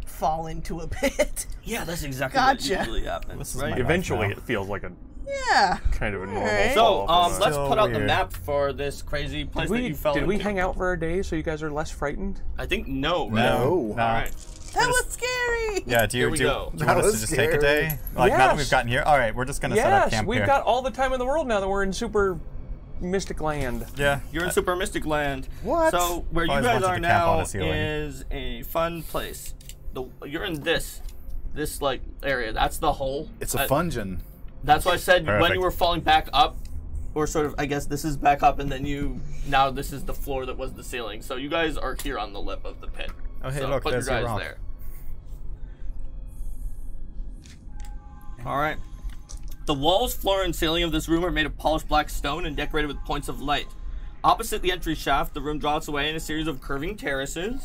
Speaker 3: fall into a pit.
Speaker 1: Yeah, that's exactly
Speaker 3: Gotcha.
Speaker 1: what usually happens,
Speaker 2: This is
Speaker 1: right?
Speaker 2: my-
Speaker 4: Eventually,
Speaker 2: now.
Speaker 4: it feels like a
Speaker 3: Yeah.
Speaker 4: kind of a normal
Speaker 3: Alright.
Speaker 1: So,
Speaker 4: fall.
Speaker 1: let's
Speaker 2: Still
Speaker 1: put out the
Speaker 2: weird.
Speaker 1: map for this crazy place that you fell
Speaker 4: Did we
Speaker 1: into.
Speaker 4: hang out for a day so you guys are less frightened?
Speaker 1: I think no, right?
Speaker 5: No.
Speaker 1: All right.
Speaker 3: That was scary.
Speaker 2: Yeah, do
Speaker 1: Here
Speaker 2: you,
Speaker 1: we
Speaker 2: do you
Speaker 1: go.
Speaker 2: want us to
Speaker 5: was
Speaker 2: just take a
Speaker 5: scary.
Speaker 2: day? Like, now that
Speaker 4: Yes.
Speaker 2: we've gotten here? Alright, we're just gonna set up
Speaker 4: Yes,
Speaker 2: camp
Speaker 4: we've
Speaker 2: here.
Speaker 4: got all the time in the world now that we're in super mystic land.
Speaker 2: Yeah.
Speaker 1: You're in Super Mystic Land.
Speaker 5: What?
Speaker 1: So where you
Speaker 2: Always
Speaker 1: guys
Speaker 2: wanted
Speaker 1: are
Speaker 2: to camp on
Speaker 1: now
Speaker 2: a ceiling.
Speaker 1: is a fun place. You're in this like area. That's the hole.
Speaker 5: It's a fungeon.
Speaker 1: That's why I said when
Speaker 2: Perfect.
Speaker 1: you were falling back up, or sort of, I guess this is back up, and then now this is the floor that was the ceiling. So you guys are here on the lip of the pit.
Speaker 2: Oh, hey,
Speaker 1: so
Speaker 2: look,
Speaker 1: put
Speaker 2: there's
Speaker 1: your
Speaker 2: your
Speaker 1: guys
Speaker 2: rock.
Speaker 1: there. All right. The walls, floor, and ceiling of this room are made of polished black stone and decorated with points of light. Opposite the entry shaft, the room draws away in a series of curving terraces,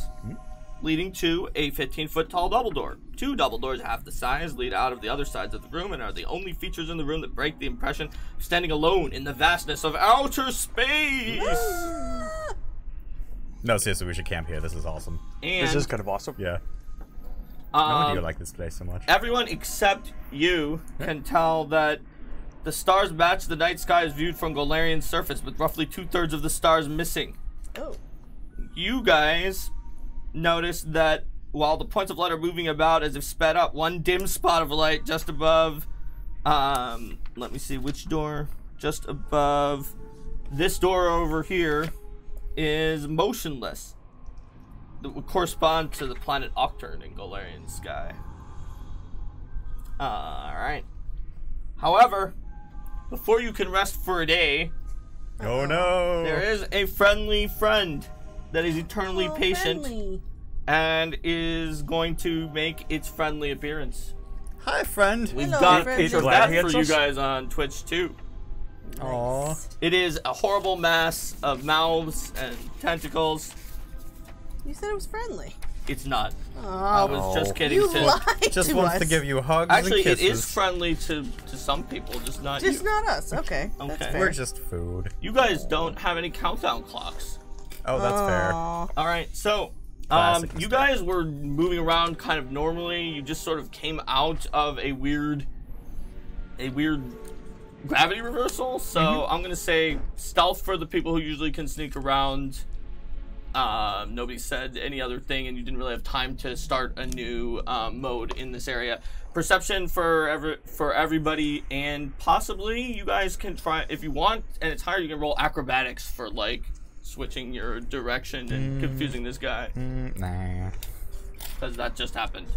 Speaker 1: leading to a 15-foot tall double door. Two double doors half the size lead out of the other sides of the room and are the only features in the room that break the impression of standing alone in the vastness of outer space.
Speaker 2: No, seriously, we should camp here. This is awesome.
Speaker 1: And
Speaker 4: This is kind of awesome.
Speaker 2: Yeah. No wonder you
Speaker 1: um,
Speaker 2: like this place so much.
Speaker 1: everyone except you can tell that the stars match the night sky is viewed from Golarian's surface, with roughly 2/3 of the stars missing.
Speaker 3: Oh.
Speaker 1: You guys notice that while the points of light are moving about as if sped up, one dim spot of light just above, let me see which door, just above this door over here is motionless. That would correspond to the planet Octurne in Golarian's sky. Alright. However, before you can rest for a day,
Speaker 2: Oh no!
Speaker 1: there is a friendly friend that is eternally
Speaker 3: Oh,
Speaker 1: patient
Speaker 3: friendly.
Speaker 1: and is going to make its friendly appearance.
Speaker 2: Hi, friend.
Speaker 1: We've
Speaker 3: Hello,
Speaker 1: got
Speaker 3: friendly.
Speaker 1: pictures of
Speaker 4: Glad
Speaker 1: that
Speaker 4: he
Speaker 1: for
Speaker 4: hits
Speaker 1: you
Speaker 4: us.
Speaker 1: guys on Twitch too.
Speaker 2: Aw.
Speaker 1: It is a horrible mass of mouths and tentacles.
Speaker 3: You said it was friendly.
Speaker 1: It's not. I
Speaker 3: Oh,
Speaker 1: was just kidding.
Speaker 3: you
Speaker 1: To,
Speaker 3: lied
Speaker 2: Just
Speaker 3: to
Speaker 2: wants
Speaker 3: us.
Speaker 2: to give you hugs
Speaker 1: actually,
Speaker 2: and
Speaker 1: it
Speaker 2: kisses.
Speaker 1: is friendly to some people, just not
Speaker 3: Just
Speaker 1: you.
Speaker 3: not us. Okay. That's
Speaker 1: Okay.
Speaker 3: fair.
Speaker 2: We're just food.
Speaker 1: You guys don't have any countdown clocks.
Speaker 2: Oh, that's fair.
Speaker 3: Aw.
Speaker 1: All right, so
Speaker 2: Classic
Speaker 1: you
Speaker 2: mistake.
Speaker 1: guys were moving around kind of normally. You just sort of came out of a weird gravity reversal. So I'm gonna say stealth for the people who usually can sneak around. Nobody said any other thing, and you didn't really have time to start a new mode in this area. Perception for everybody, and possibly you guys can try if you want, and it's higher. You can roll acrobatics for like switching your direction and confusing this guy,
Speaker 2: Nah.
Speaker 1: because that just happened.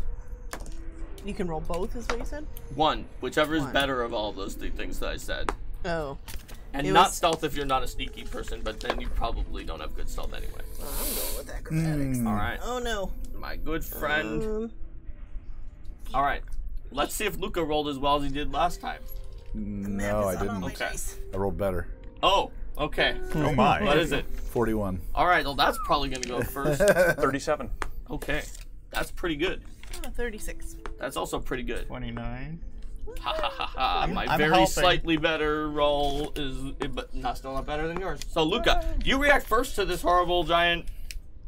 Speaker 3: You can roll both, is what you said?
Speaker 1: One, whichever is
Speaker 3: One.
Speaker 1: better of all of those three things that I said.
Speaker 3: Oh.
Speaker 1: And
Speaker 3: It
Speaker 1: not
Speaker 3: was-
Speaker 1: stealth if you're not a sneaky person, but then you probably don't have good stealth anyway.
Speaker 3: I'm going with acrobatics.
Speaker 1: All right.
Speaker 3: Oh no.
Speaker 1: my good friend. All right. Let's see if Luca rolled as well as he did last time.
Speaker 5: No, I didn't.
Speaker 1: Okay.
Speaker 5: I rolled better.
Speaker 1: Oh, okay.
Speaker 2: Oh my.
Speaker 1: What is it?
Speaker 5: 41.
Speaker 1: All right, well, that's probably going to go first.
Speaker 4: 37.
Speaker 1: Okay. That's pretty good.
Speaker 3: 36.
Speaker 1: That's also pretty good.
Speaker 2: 29.
Speaker 1: Ha ha ha ha. My
Speaker 2: I'm
Speaker 1: very
Speaker 2: helping.
Speaker 1: slightly better roll is, but still not better than yours. So, Luca, you react first to this horrible, giant,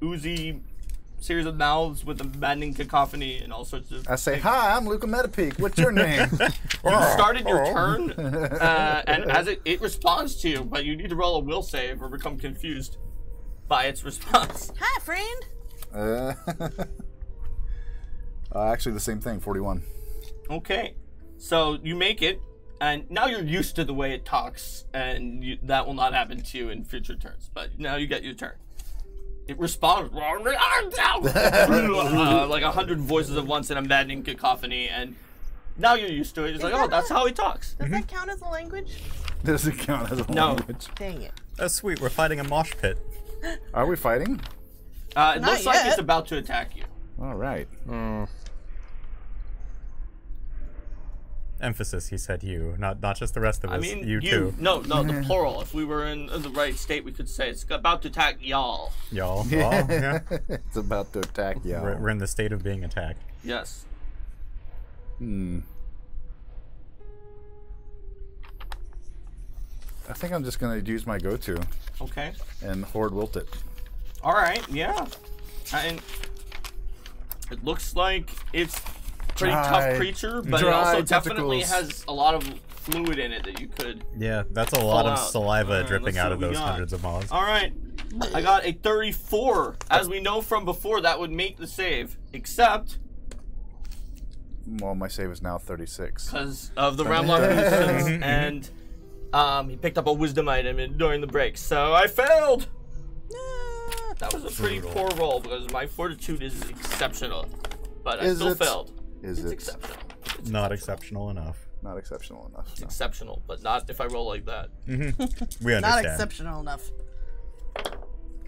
Speaker 1: oozy series of mouths with a maddening cacophony and all sorts of.
Speaker 5: I say, hi, I'm Luca Metapeak. What's your name?
Speaker 1: You started your turn, and as it responds to you, but you need to roll a will save or become confused by its response.
Speaker 3: Hi, friend.
Speaker 5: Actually, the same thing, 41.
Speaker 1: Okay, so you make it, and now you're used to the way it talks, and that will not happen to you in future turns. But now you get your turn. It responds like 100 voices at once in a maddening cacophony, and now you're used to it. It's like, oh, that's how he talks.
Speaker 3: Does that count as a language?
Speaker 5: Does it count as a
Speaker 1: No.
Speaker 5: language?
Speaker 3: Dang it.
Speaker 2: Oh, sweet. We're fighting a mosh pit.
Speaker 5: Are we fighting?
Speaker 1: It looks like
Speaker 3: yet.
Speaker 1: it's about to attack you.
Speaker 5: All right.
Speaker 2: Emphasis, he said you, not just the rest of us.
Speaker 1: I mean,
Speaker 2: you too.
Speaker 1: No, the plural. If we were in the right state, we could say it's about to attack y'all.
Speaker 2: Y'all. Yeah.
Speaker 5: It's about to attack y'all.
Speaker 2: We're in the state of being attacked.
Speaker 1: Yes.
Speaker 5: I think I'm just going to use my go-to
Speaker 1: Okay.
Speaker 5: and Horde Wilt it.
Speaker 1: All right. Yeah. And it looks like it's a pretty tough creature, but it
Speaker 5: Dry
Speaker 1: also definitely
Speaker 5: tentacles.
Speaker 1: has a lot of fluid in it that you could.
Speaker 2: Yeah, that's a lot of
Speaker 1: out.
Speaker 2: saliva
Speaker 1: Alright,
Speaker 2: dripping
Speaker 1: let's see
Speaker 2: out of
Speaker 1: what we
Speaker 2: those
Speaker 1: got.
Speaker 2: hundreds of moths.
Speaker 1: All right. I got a 34. As we know from before, that would make the save, except
Speaker 5: Well, my save is now 36.
Speaker 1: because of the Ramlock resistance, and he picked up a wisdom item during the break, so I failed. That was a pretty poor roll because my fortitude is exceptional, but I
Speaker 5: Is
Speaker 1: still
Speaker 5: it?
Speaker 1: failed.
Speaker 5: Is
Speaker 1: It's
Speaker 5: it
Speaker 1: exceptional.
Speaker 2: Not exceptional enough.
Speaker 5: not exceptional enough? No.
Speaker 1: Exceptional, but not if I roll like that.
Speaker 2: We understand.
Speaker 3: Not exceptional enough.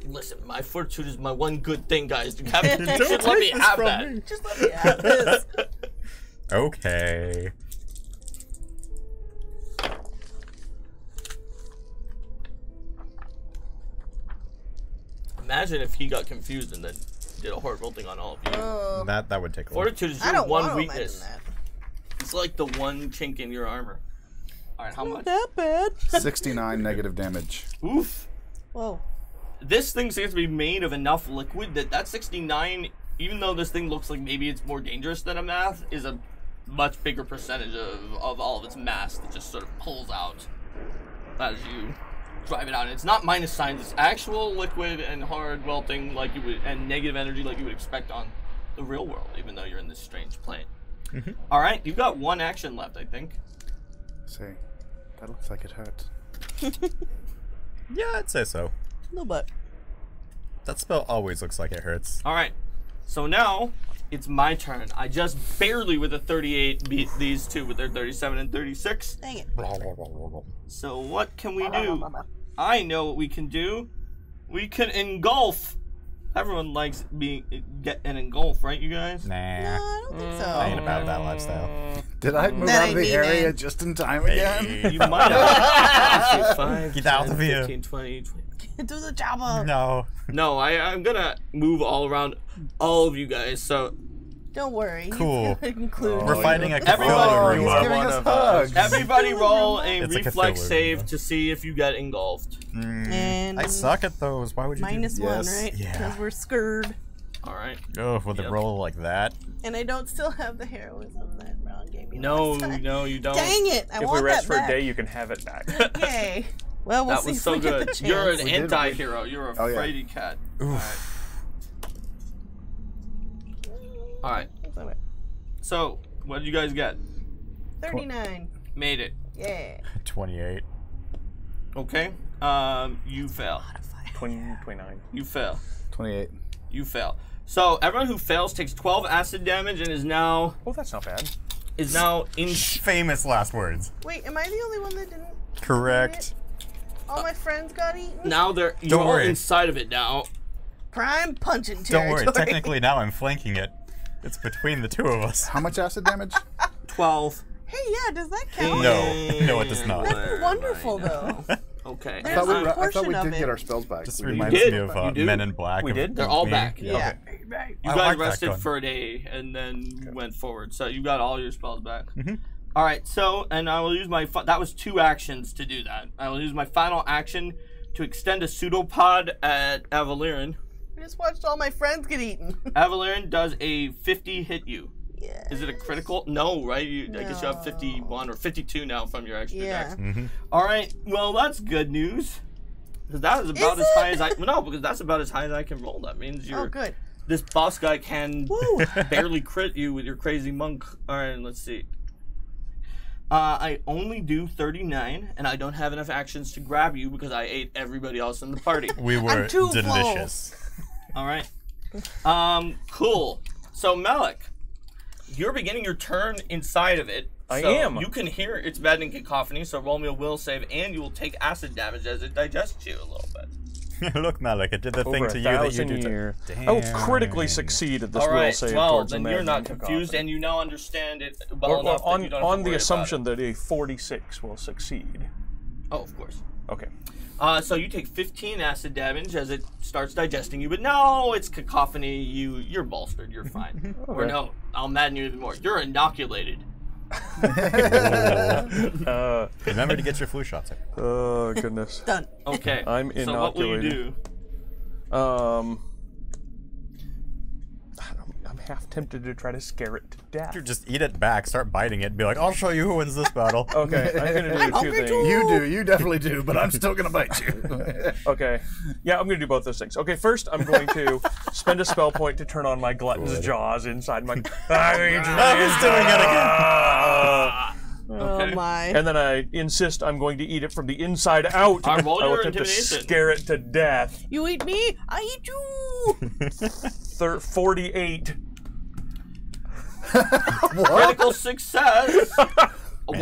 Speaker 1: Listen, my fortitude is my one good thing, guys. You should let me have that.
Speaker 3: Just let me have this.
Speaker 2: Okay.
Speaker 1: Imagine if he got confused and then did a horrible thing on all of you.
Speaker 2: That would take a while.
Speaker 1: Fortitude is
Speaker 3: I
Speaker 1: your
Speaker 3: don't want
Speaker 1: one
Speaker 3: to
Speaker 1: weakness.
Speaker 3: imagine
Speaker 1: It's like the one chink in your armor. All right, how much?
Speaker 3: that. That bad.
Speaker 5: 69 negative damage.
Speaker 1: Oof.
Speaker 3: Whoa.
Speaker 1: This thing seems to be made of enough liquid that 69, even though this thing looks like maybe it's more dangerous than a math, is a much bigger percentage of all of its mass that just sort of pulls out as you drive it out. And it's not minus signs, it's actual liquid and hard welting like you would, and negative energy like you would expect on the real world, even though you're in this strange plane. All right, you've got one action left, I think.
Speaker 5: Say, that looks like it hurts.
Speaker 2: Yeah, I'd say so.
Speaker 3: No but.
Speaker 2: That spell always looks like it hurts.
Speaker 1: All right, so now it's my turn. I just barely with a 38 beat these two with their 37 and 36.
Speaker 3: Dang it.
Speaker 1: So what can we do? I know what we can do. We can engulf. Everyone likes get an engulf, right, you guys?
Speaker 3: No,
Speaker 2: Nah.
Speaker 3: I don't think so.
Speaker 2: I ain't about that lifestyle.
Speaker 5: Did I move
Speaker 3: That
Speaker 5: out of
Speaker 3: ain't
Speaker 5: the
Speaker 3: me,
Speaker 5: area
Speaker 3: man.
Speaker 5: just in time again?
Speaker 1: You might have. 5,
Speaker 2: Get out
Speaker 1: 10,
Speaker 2: of here.
Speaker 1: 15, 20, 20.
Speaker 3: Do the job.
Speaker 2: No.
Speaker 1: No, I'm gonna move all around all of you guys. So
Speaker 3: Don't worry. he's
Speaker 2: Cool.
Speaker 3: gonna include
Speaker 2: We're
Speaker 3: you.
Speaker 2: fighting a
Speaker 1: Everybody-
Speaker 2: Cthulhu
Speaker 5: He's
Speaker 2: robot.
Speaker 5: giving
Speaker 4: one
Speaker 5: us
Speaker 4: of
Speaker 5: hugs.
Speaker 1: everybody roll a
Speaker 2: It's a
Speaker 1: reflex
Speaker 2: Cthulhu
Speaker 1: save
Speaker 2: robot.
Speaker 1: to see if you get engulfed.
Speaker 3: And
Speaker 2: I suck at those. Why would you
Speaker 3: minus
Speaker 2: do
Speaker 3: one,
Speaker 5: Yes.
Speaker 3: right?
Speaker 2: Yeah.
Speaker 3: Because we're scared.
Speaker 1: All right.
Speaker 2: Oh, with a
Speaker 1: Yep.
Speaker 2: roll like that?
Speaker 3: And I don't still have the heroism that Ron gave me.
Speaker 1: No,
Speaker 3: last time.
Speaker 1: no, you don't.
Speaker 3: Dang it! I
Speaker 4: If
Speaker 3: want
Speaker 4: we rest
Speaker 3: that
Speaker 4: for a
Speaker 3: back.
Speaker 4: day, you can have it back.
Speaker 3: Yay! Well, we'll
Speaker 1: That
Speaker 3: see
Speaker 1: was
Speaker 3: if
Speaker 1: so
Speaker 3: we get the
Speaker 1: good.
Speaker 3: chance.
Speaker 1: You're an
Speaker 5: We did.
Speaker 1: anti-hero. You're a
Speaker 5: Oh, yeah.
Speaker 1: fraidy cat.
Speaker 2: Oof.
Speaker 1: All right. So, what did you guys get?
Speaker 3: 39.
Speaker 1: Made it.
Speaker 3: Yeah.
Speaker 2: 28.
Speaker 1: Okay. You fail.
Speaker 4: 29.
Speaker 1: You fail.
Speaker 5: 28.
Speaker 1: You fail. So everyone who fails takes 12 acid damage and is now
Speaker 4: Oh, that's not bad.
Speaker 1: in.
Speaker 2: Famous last words.
Speaker 3: Wait, am I the only one that didn't?
Speaker 2: Correct.
Speaker 3: All my friends got eaten?
Speaker 1: Now you're
Speaker 2: Don't
Speaker 1: all
Speaker 2: worry.
Speaker 1: inside of it now.
Speaker 3: prime punching
Speaker 2: Don't
Speaker 3: territory.
Speaker 2: worry, technically now I'm flanking it. It's between the two of us.
Speaker 5: How much acid damage?
Speaker 1: 12.
Speaker 3: Hey, yeah, does that count?
Speaker 2: No, it does not.
Speaker 3: That'd be wonderful, though.
Speaker 1: Okay.
Speaker 3: There's
Speaker 5: I
Speaker 3: a
Speaker 5: thought
Speaker 3: portion
Speaker 5: we
Speaker 3: of
Speaker 5: did
Speaker 3: it.
Speaker 5: get our spells back.
Speaker 2: Just
Speaker 5: We
Speaker 2: reminds
Speaker 1: did.
Speaker 2: me of
Speaker 1: You do?
Speaker 2: Men in Black.
Speaker 4: We did?
Speaker 1: They're all
Speaker 2: Me.
Speaker 1: back.
Speaker 3: Yeah.
Speaker 1: You
Speaker 2: I
Speaker 1: guys
Speaker 2: like that
Speaker 1: rested
Speaker 2: gun.
Speaker 1: for a day and then went forward. So you got all your spells back. All right. So, and I will use my... that was 2 actions to do that. I will use my final action to extend a pseudopod at Avaliran.
Speaker 3: I just watched all my friends get eaten.
Speaker 1: Avaliran does a 50 hit you.
Speaker 3: Yeah.
Speaker 1: Is it a critical? No, right? I guess you have 51 or 52 now from your extra
Speaker 3: Yeah.
Speaker 1: dex. All right. Well, that's good news. Because that is about as high as I... No, because that's about as high as I can roll. That means you're...
Speaker 3: Oh, good.
Speaker 1: This boss guy can
Speaker 3: Woo.
Speaker 1: barely crit you with your crazy monk. All right, let's see. I only do 39, and I don't have enough actions to grab you because I ate everybody else in the party.
Speaker 2: We were
Speaker 3: too full.
Speaker 2: delicious.
Speaker 1: All right. Cool. So, Malik, you're beginning your turn inside of it.
Speaker 4: I
Speaker 1: So
Speaker 4: am.
Speaker 1: You can hear its maddening cacophony, so roll me a will save, and you will take acid damage as it digests you a little bit.
Speaker 2: Look, Malik, it did the thing
Speaker 4: Over
Speaker 2: to you that you
Speaker 4: 1,000
Speaker 2: do to...
Speaker 4: years. I will critically succeed at this
Speaker 1: All
Speaker 4: will
Speaker 1: right,
Speaker 4: save
Speaker 1: well,
Speaker 4: towards
Speaker 1: then
Speaker 4: the
Speaker 1: you're not
Speaker 4: maddening
Speaker 1: confused,
Speaker 4: cacophony.
Speaker 1: and you now understand it well enough that you don't have to
Speaker 4: on the
Speaker 1: worry
Speaker 4: assumption
Speaker 1: about
Speaker 4: that a 46 will succeed.
Speaker 1: it. Oh, of course.
Speaker 4: Okay.
Speaker 1: So you take 15 acid damage as it starts digesting you, but no, it's cacophony. You're bolstered. You're fine. Or no, I'll madden you even more. You're inoculated.
Speaker 2: Remember to get your flu shots in.
Speaker 4: Oh goodness.
Speaker 3: Done.
Speaker 1: Okay.
Speaker 4: I'm
Speaker 1: So what will you
Speaker 4: inoculated.
Speaker 1: do?
Speaker 4: I'm half tempted to try to scare it to death.
Speaker 2: You just eat it back, start biting it, and be like, I'll show you who wins this battle.
Speaker 4: Okay, I'm gonna do two
Speaker 3: hungry
Speaker 4: things.
Speaker 3: too.
Speaker 5: You do. You definitely do. But I'm still gonna bite you.
Speaker 4: Okay. Yeah, I'm going to do both those things. Okay, first I'm going to spend a spell point to turn on my glutton's jaws inside my...
Speaker 2: He's doing it again.
Speaker 3: Oh my.
Speaker 4: And then I insist I'm going to eat it from the inside out.
Speaker 1: Roll
Speaker 4: I will
Speaker 1: your
Speaker 4: attempt to
Speaker 1: intimidation.
Speaker 4: scare it to death.
Speaker 3: You eat me, I eat you.
Speaker 4: 48.
Speaker 1: Critical success.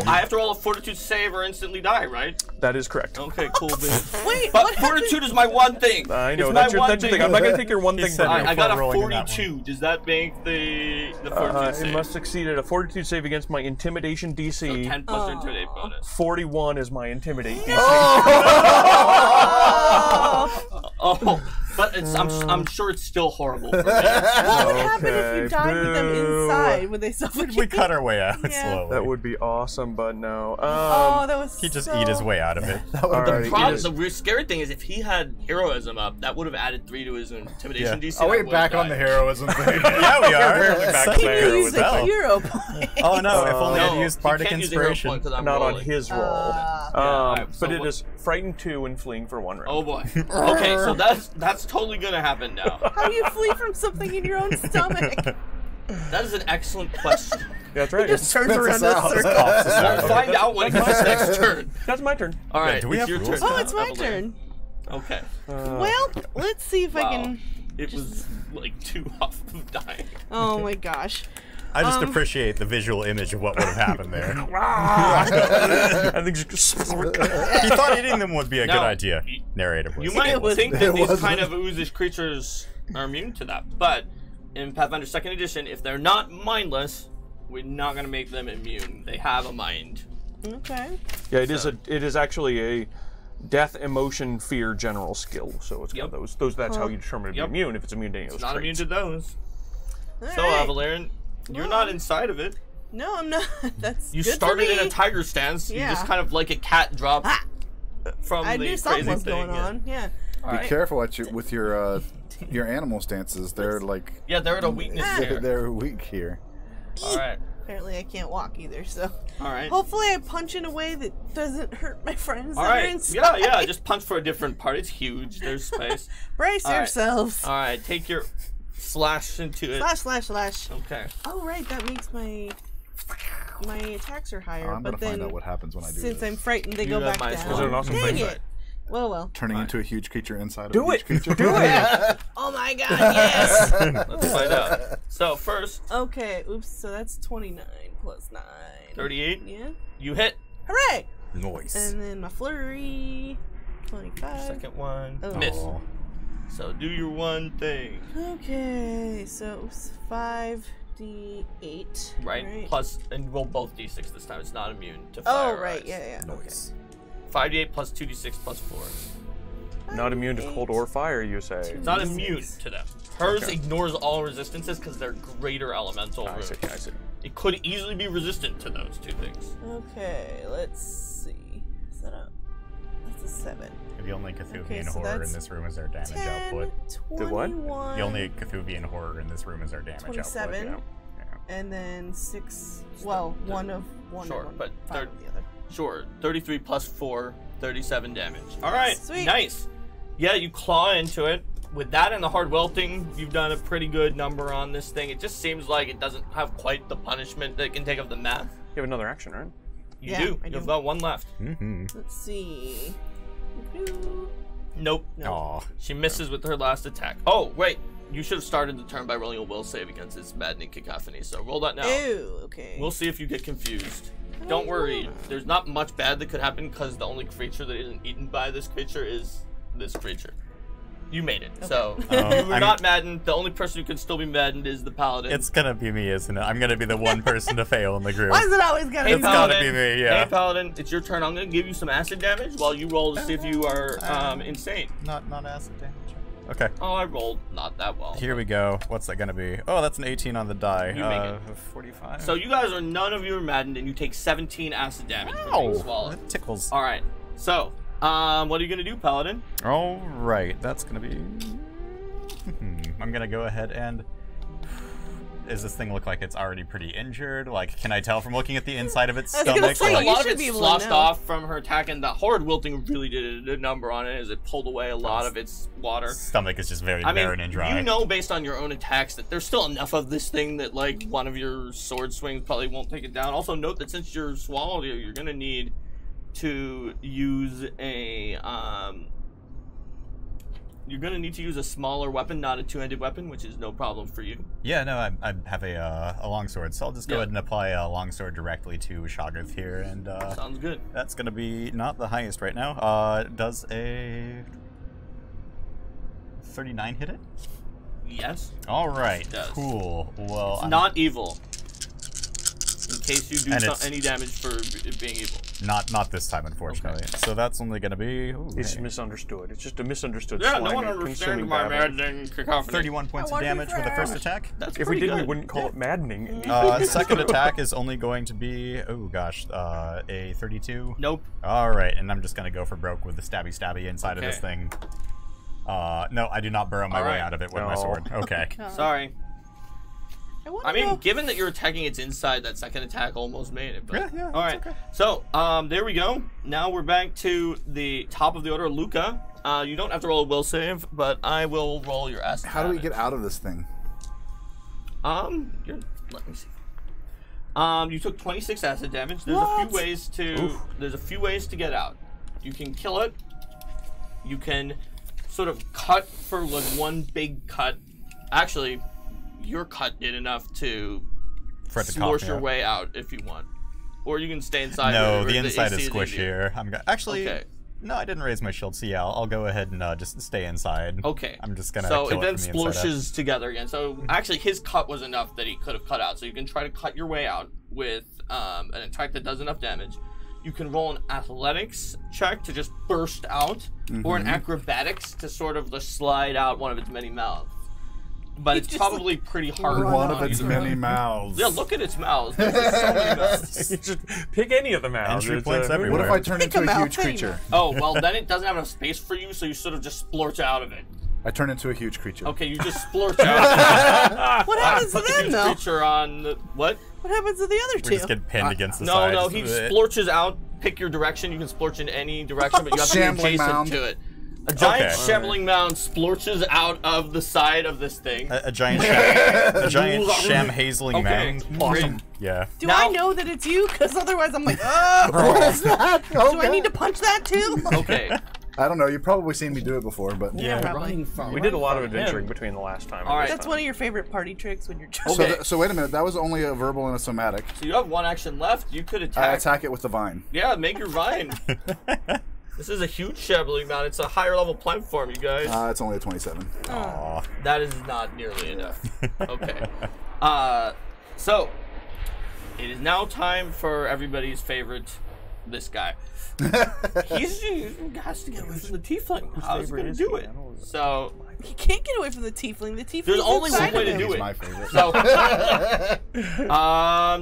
Speaker 1: I have to roll a fortitude save or instantly die, right?
Speaker 4: That is correct.
Speaker 1: Okay, cool. Beans.
Speaker 3: Wait,
Speaker 1: But
Speaker 3: what happened?
Speaker 1: fortitude is my one thing.
Speaker 4: I know,
Speaker 1: It's
Speaker 4: that's
Speaker 1: my
Speaker 4: your
Speaker 1: one
Speaker 4: thing. I'm not going to take your one
Speaker 2: He
Speaker 4: thing
Speaker 2: said
Speaker 4: from
Speaker 2: no.
Speaker 4: you.
Speaker 1: I got a
Speaker 2: rolling that
Speaker 1: 42. Does that make the fortitude
Speaker 4: It
Speaker 1: save?
Speaker 4: must succeed at a fortitude save against my intimidation
Speaker 1: So
Speaker 4: DC.
Speaker 1: 10 plus your intimidate bonus.
Speaker 4: 41 is my intimidate DC.
Speaker 1: Oh, but it's, I'm sure it's still horrible for me.
Speaker 3: What would happen if
Speaker 4: Okay,
Speaker 3: you died with them
Speaker 4: boo.
Speaker 3: inside? Would they suffocate?
Speaker 2: We cut our way out
Speaker 3: Yeah.
Speaker 2: slowly.
Speaker 4: That would be awesome, but no.
Speaker 3: Oh, that was
Speaker 2: He'd just
Speaker 3: so...
Speaker 2: eat his way out of it.
Speaker 4: Alright.
Speaker 1: Problem, the weird, scary thing is if he had heroism up, that would have added 3 to his intimidation DC.
Speaker 5: Oh
Speaker 1: and I
Speaker 5: wait,
Speaker 1: would've
Speaker 5: back on
Speaker 1: died.
Speaker 5: the heroism thing.
Speaker 2: Yeah, we are.
Speaker 4: Apparently back
Speaker 2: Such
Speaker 4: to
Speaker 2: a
Speaker 4: the
Speaker 3: Can
Speaker 2: good
Speaker 3: you use a
Speaker 2: spell.
Speaker 3: hero point?
Speaker 2: Oh no, if only I'd
Speaker 1: No,
Speaker 2: used
Speaker 1: he
Speaker 2: Bardic
Speaker 1: can't use a hero
Speaker 2: Inspiration.
Speaker 1: point 'cause I'm
Speaker 4: Not
Speaker 1: rolling.
Speaker 4: on his roll.
Speaker 1: alright, so
Speaker 4: but it
Speaker 1: what-
Speaker 4: is frightened 2 and fleeing for 1 round.
Speaker 1: Oh boy. Okay, so that's totally gonna happen now.
Speaker 3: How do you flee from something in your own stomach?
Speaker 1: That is an excellent question.
Speaker 4: That's right.
Speaker 3: Just turns
Speaker 5: Spits
Speaker 3: around
Speaker 5: us
Speaker 3: in a
Speaker 5: out.
Speaker 3: circle.
Speaker 1: We'll find out when it gets next turn.
Speaker 4: That's my turn.
Speaker 1: All right,
Speaker 2: do we
Speaker 1: it's
Speaker 2: have
Speaker 1: your
Speaker 2: rules
Speaker 1: turn.
Speaker 3: Oh,
Speaker 1: now,
Speaker 3: it's my
Speaker 1: Evelyn.
Speaker 3: turn.
Speaker 1: Okay.
Speaker 3: Well, let's see if I
Speaker 1: Wow.
Speaker 3: can...
Speaker 1: It was like 2 off of dying.
Speaker 3: Oh my gosh.
Speaker 2: I just appreciate the visual image of what would have happened there.
Speaker 4: I think just
Speaker 2: He thought eating them would be a good
Speaker 1: No.
Speaker 2: idea, narratively.
Speaker 1: You might
Speaker 3: was-
Speaker 1: think that
Speaker 5: it
Speaker 1: these
Speaker 5: wasn't.
Speaker 1: kind of oozish creatures are immune to that, but in Pathfinder 2nd Edition, if they're not mindless, we're not going to make them immune. They have a mind.
Speaker 3: Okay.
Speaker 4: Yeah, it is actually a death, emotion, fear general skill. So it's kind of those that's how you determine to be
Speaker 1: Yep.
Speaker 4: immune if it's immune to any of those
Speaker 1: Not immune
Speaker 4: traits.
Speaker 1: to those.
Speaker 3: All
Speaker 1: So,
Speaker 3: right.
Speaker 1: Avalarin, you're not inside of it.
Speaker 3: No, I'm not. That's
Speaker 1: You
Speaker 3: good
Speaker 1: started
Speaker 3: for me.
Speaker 1: in a tiger stance. You
Speaker 3: Yeah.
Speaker 1: just kind of like a cat dropped
Speaker 3: Ah!
Speaker 1: from
Speaker 3: I
Speaker 1: the
Speaker 3: knew something
Speaker 1: crazy
Speaker 3: was
Speaker 1: thing.
Speaker 3: going on. Yeah.
Speaker 5: Be careful with your animal stances. They're like
Speaker 1: Yeah, they're at a weakness here.
Speaker 5: they're weak here.
Speaker 1: All right.
Speaker 3: Apparently, I can't walk either. So
Speaker 1: All right.
Speaker 3: hopefully, I punch in a way that doesn't hurt my friends
Speaker 1: All
Speaker 3: that are
Speaker 1: right.
Speaker 3: inside.
Speaker 1: Yeah. Just punch for a different part. It's huge. There's space.
Speaker 3: Brace
Speaker 1: All right.
Speaker 3: yourselves.
Speaker 1: All right. Take your slash into it.
Speaker 3: Slash, slash, slash.
Speaker 1: Okay.
Speaker 3: Oh right, that makes my attacks are higher.
Speaker 5: I'm
Speaker 3: but
Speaker 5: gonna
Speaker 3: then
Speaker 5: find out what happens when I do
Speaker 3: since
Speaker 5: this.
Speaker 3: I'm frightened, they
Speaker 1: You
Speaker 3: go
Speaker 1: have
Speaker 3: back
Speaker 1: minus
Speaker 3: down.
Speaker 1: one.
Speaker 4: Is it an awesome
Speaker 3: Dang
Speaker 4: thing?
Speaker 3: it! Well.
Speaker 5: Turning into a huge creature inside of
Speaker 4: Do
Speaker 5: a
Speaker 4: it.
Speaker 5: huge creature.
Speaker 4: Do it.
Speaker 3: Oh my god, yes!
Speaker 1: Let's find out. So first,
Speaker 3: Okay, oops, so that's 29 plus 9.
Speaker 1: 38.
Speaker 3: Yeah.
Speaker 1: You hit.
Speaker 3: Hooray!
Speaker 2: Noise.
Speaker 3: And then my flurry, 25.
Speaker 1: Second one.
Speaker 3: Oh.
Speaker 1: Miss.
Speaker 2: Oh.
Speaker 1: So do your one thing.
Speaker 3: Okay, so it was 5d8.
Speaker 1: Right? Plus, and roll both d6 this time. It's not immune to
Speaker 3: Oh,
Speaker 1: fire.
Speaker 3: right. Yeah.
Speaker 2: Noise.
Speaker 1: 5d8 plus 2d6 plus 4.
Speaker 4: Not immune to cold or fire, you say?
Speaker 1: It's not immune to them. Hers
Speaker 4: Okay.
Speaker 1: ignores all resistances because they're greater elemental
Speaker 4: I
Speaker 1: runes.
Speaker 4: see, I see.
Speaker 1: It could easily be resistant to those two things.
Speaker 3: Okay, let's see. Is that a... That's a 7.
Speaker 2: The only Cthulhian
Speaker 3: so
Speaker 2: horror in
Speaker 3: that's
Speaker 2: this room is our damage
Speaker 3: 10,
Speaker 2: output.
Speaker 3: 21,
Speaker 2: The only Cthulhian horror in this room is our damage
Speaker 3: 27,
Speaker 2: output.
Speaker 3: and then 6... Well, one of one
Speaker 1: Sure,
Speaker 3: and one,
Speaker 1: but
Speaker 3: 5 of the other.
Speaker 1: Sure, 33 plus 4, 37 damage. Alright,
Speaker 3: Sweet.
Speaker 1: nice. Yeah, you claw into it. With that and the hard welting, you've done a pretty good number on this thing. It just seems like it doesn't have quite the punishment that it can take of the math.
Speaker 4: You have another action, right?
Speaker 1: You
Speaker 3: Yeah,
Speaker 1: do.
Speaker 3: I do.
Speaker 1: You've got one left.
Speaker 2: Mm-hmm.
Speaker 3: Let's see.
Speaker 1: Nope.
Speaker 3: No.
Speaker 2: Aw.
Speaker 1: She misses with her last attack. Oh, wait. You should have started the turn by rolling a will save against its maddening cacophony, so roll that now.
Speaker 3: Ew, okay.
Speaker 1: We'll see if you get confused. Don't worry. There's not much bad that could happen because the only creature that isn't eaten by this creature is this creature. You made it. So you were not maddened. The only person who can still be maddened is the paladin.
Speaker 2: It's gonna be me, isn't it? I'm gonna be the one person to fail in the group.
Speaker 3: Why is it always gonna
Speaker 1: Hey,
Speaker 3: be
Speaker 2: gotta
Speaker 1: Paladin.
Speaker 2: be me, yeah.
Speaker 1: Hey, Paladin, it's your turn. I'm going to give you some acid damage while you roll to see if you are insane.
Speaker 2: Not acid damage. Okay.
Speaker 1: Oh, I rolled not that well.
Speaker 2: Here we go. What's that gonna be? Oh, that's an 18 on the die.
Speaker 1: You make it.
Speaker 2: 45.
Speaker 1: So you guys are, none of you are maddened, and you take 17 acid damage from being
Speaker 2: Ow,
Speaker 1: swallowed.
Speaker 2: that tickles.
Speaker 1: All right. So, what are you going to do, Paladin?
Speaker 2: All right, that's gonna be. I'm gonna go ahead and. Does this thing look like it's already pretty injured? Like, can I tell from looking at the inside of its
Speaker 3: I was gonna
Speaker 2: stomach?
Speaker 3: say,
Speaker 1: A
Speaker 2: Like,
Speaker 3: you
Speaker 1: lot of
Speaker 3: should
Speaker 1: it's
Speaker 3: be able to
Speaker 1: sloshed
Speaker 3: know.
Speaker 1: off from her attack, and the horrid wilting really did a number on it as it pulled away a lot of its water.
Speaker 2: stomach is just very
Speaker 1: I mean,
Speaker 2: barren and dry.
Speaker 1: you know based on your own attacks that there's still enough of this thing that, like, one of your sword swings probably won't take it down. Also, note that since you're swallowed, you're going to need to use a, you're going to need to use a smaller weapon, not a two-handed weapon, which is no problem for you.
Speaker 2: Yeah, no, I have a longsword, so I'll just go
Speaker 1: Yeah.
Speaker 2: ahead and apply a longsword directly to Shoggoth here, and
Speaker 1: Sounds good.
Speaker 2: that's gonna be not the highest right now. Does a 39 hit it?
Speaker 1: Yes.
Speaker 2: All right,
Speaker 1: does.
Speaker 2: cool. Well,
Speaker 1: It's
Speaker 2: I'm
Speaker 1: not evil. In case you do
Speaker 2: And it's-
Speaker 1: any damage for it being evil.
Speaker 2: not this time, unfortunately. So that's only gonna be
Speaker 4: It's
Speaker 2: hey,
Speaker 4: misunderstood. It's just a misunderstood
Speaker 1: Yeah, no
Speaker 4: slang
Speaker 1: one
Speaker 4: and
Speaker 1: understands
Speaker 4: consuming
Speaker 1: my
Speaker 4: babble.
Speaker 1: maddening cacophony.
Speaker 2: 31 points
Speaker 3: I
Speaker 2: of
Speaker 3: want
Speaker 2: damage for the first attack.
Speaker 1: That's
Speaker 4: If we
Speaker 1: pretty
Speaker 4: didn't, we
Speaker 1: good.
Speaker 4: wouldn't call it maddening.
Speaker 2: Second attack is only going to be a 32.
Speaker 1: Nope.
Speaker 2: All right, and I'm just gonna go for broke with the stabby inside of this
Speaker 1: Okay.
Speaker 2: thing. No, I do not burrow my
Speaker 1: All
Speaker 2: way
Speaker 1: right.
Speaker 2: out of it with my
Speaker 4: No.
Speaker 2: sword. Okay.
Speaker 1: Sorry.
Speaker 3: wanna
Speaker 1: I mean,
Speaker 3: know-
Speaker 1: given that you're attacking its inside, that second attack almost made it. But...
Speaker 2: Yeah,
Speaker 1: All right.
Speaker 2: it's okay.
Speaker 1: So, there we go. Now we're back to the top of the order, Luca. You don't have to roll a will save, but I will roll your acid.
Speaker 5: How do we
Speaker 1: damage.
Speaker 5: get out of this thing?
Speaker 1: Let me see. You took 26 acid damage. There's a
Speaker 3: What?
Speaker 1: few ways to. There's a few ways to get out. You can kill it. You can sort of cut for like one big cut. Actually, your cut did enough to
Speaker 2: For it to cough
Speaker 1: smush
Speaker 2: me
Speaker 1: your
Speaker 2: out.
Speaker 1: way out if you want, or you can stay inside.
Speaker 2: No,
Speaker 1: where
Speaker 2: the inside
Speaker 1: AC
Speaker 2: is
Speaker 1: easier.
Speaker 2: squishier. Actually,
Speaker 1: Okay.
Speaker 2: no, I didn't raise my shield, so yeah, I'll go ahead and just stay inside.
Speaker 1: Okay.
Speaker 2: I'm just gonna
Speaker 1: So
Speaker 2: kill
Speaker 1: it then
Speaker 2: from the inside out.
Speaker 1: splooshes together again. So actually, his cut was enough that he could have cut out. So you can try to cut your way out with an attack that does enough damage. You can roll an athletics check to just burst out, or an acrobatics to sort of just slide out one of its many mouths. But it's
Speaker 3: just,
Speaker 1: probably pretty hard.
Speaker 5: One
Speaker 1: on
Speaker 5: of its
Speaker 1: either
Speaker 5: many
Speaker 1: one.
Speaker 5: mouths.
Speaker 1: Yeah, look at its mouths. There's just so many mouths.
Speaker 4: You just pick any of them out.
Speaker 2: Entry
Speaker 4: It's,
Speaker 2: points everywhere.
Speaker 5: What if I turn
Speaker 3: Pick
Speaker 5: into
Speaker 3: them
Speaker 5: a
Speaker 3: out,
Speaker 5: huge
Speaker 3: there you
Speaker 5: creature?
Speaker 1: Oh, well, then it doesn't have enough space for you, so you sort of just splurge out of it.
Speaker 5: I turn into a huge creature.
Speaker 1: Okay, you just splurge out.
Speaker 3: What happens to
Speaker 1: Put the
Speaker 3: them,
Speaker 1: huge
Speaker 3: though?
Speaker 1: creature on the, what?
Speaker 3: What happens to the other
Speaker 2: We
Speaker 3: two?
Speaker 2: just get pinned against the
Speaker 1: No,
Speaker 2: side.
Speaker 1: no, he splorches out. Pick your direction. You can splorch in any direction, but you have to be
Speaker 5: Shambling
Speaker 1: adjacent
Speaker 5: mound.
Speaker 1: to it. A giant
Speaker 2: Okay.
Speaker 1: shambling mound splorches out of the side of this thing.
Speaker 2: a giant sham hazeling
Speaker 1: Okay.
Speaker 2: mound.
Speaker 1: Awesome.
Speaker 2: Yeah.
Speaker 3: Do
Speaker 1: Now-
Speaker 3: I know that it's you? Because otherwise I'm like, oh,
Speaker 5: What is that?
Speaker 3: do I need to punch that too?
Speaker 1: Okay.
Speaker 5: I don't know. You've probably seen me do it before, but
Speaker 3: Yeah, probably.
Speaker 1: Running from
Speaker 4: We did a lot of
Speaker 1: him.
Speaker 4: adventuring between the last time. and
Speaker 1: All right.
Speaker 4: this
Speaker 3: That's
Speaker 4: time.
Speaker 3: one of your favorite party tricks when you're just
Speaker 1: Okay.
Speaker 5: So wait a minute. That was only a verbal and a somatic.
Speaker 1: So you have one action left. You could
Speaker 5: I
Speaker 1: attack.
Speaker 5: attack it with the vine.
Speaker 1: Yeah, make your vine. This is a huge shambling mound. It's a higher level platform, you guys.
Speaker 5: It's only a 27.
Speaker 2: Aw.
Speaker 1: That is not nearly enough. Okay. So, it is now time for everybody's favorite, this guy. He has to get away from the tiefling. How's he going to do it? So,
Speaker 3: He can't get away from the tiefling. The tiefling.
Speaker 1: there's only one way to do
Speaker 5: He's
Speaker 1: it.
Speaker 5: my favorite.
Speaker 1: So,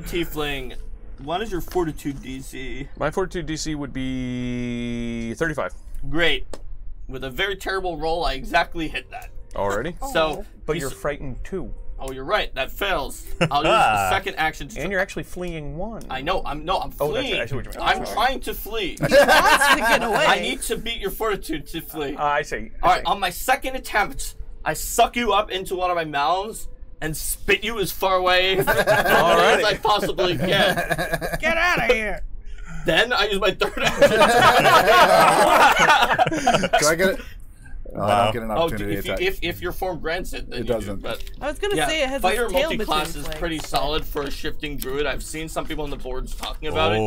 Speaker 1: tiefling, what is your fortitude DC?
Speaker 4: My fortitude DC would be 35.
Speaker 1: Great. With a very terrible roll, I exactly hit that.
Speaker 4: Already?
Speaker 1: So,
Speaker 4: But
Speaker 1: you
Speaker 4: you're
Speaker 1: s-
Speaker 4: frightened too.
Speaker 1: oh, you're right. That fails. I'll use the second action to.
Speaker 4: And you're actually fleeing one.
Speaker 1: I know. I'm
Speaker 4: Oh, that's
Speaker 1: fleeing.
Speaker 4: right. I see what you mean.
Speaker 1: I'm trying to flee.
Speaker 3: He wants to get away.
Speaker 1: I need to beat your fortitude to flee.
Speaker 4: I see.
Speaker 1: All right. On my second attempt, I suck you up into one of my mouths and spit you as far away as I possibly can.
Speaker 3: Get out of here.
Speaker 1: Then I use my third action.
Speaker 5: Can I get it? Oh, I don't get an
Speaker 1: Oh,
Speaker 5: opportunity attack.
Speaker 1: if your form grants it, then
Speaker 5: It
Speaker 1: you
Speaker 5: doesn't.
Speaker 1: Do, but
Speaker 3: I was gonna
Speaker 1: yeah,
Speaker 3: say it has
Speaker 1: fighter
Speaker 3: a tail between
Speaker 1: multi-class
Speaker 3: its
Speaker 1: is
Speaker 3: legs,
Speaker 1: pretty
Speaker 3: but-
Speaker 1: solid for a shifting druid. I've seen some people on the boards talking about it.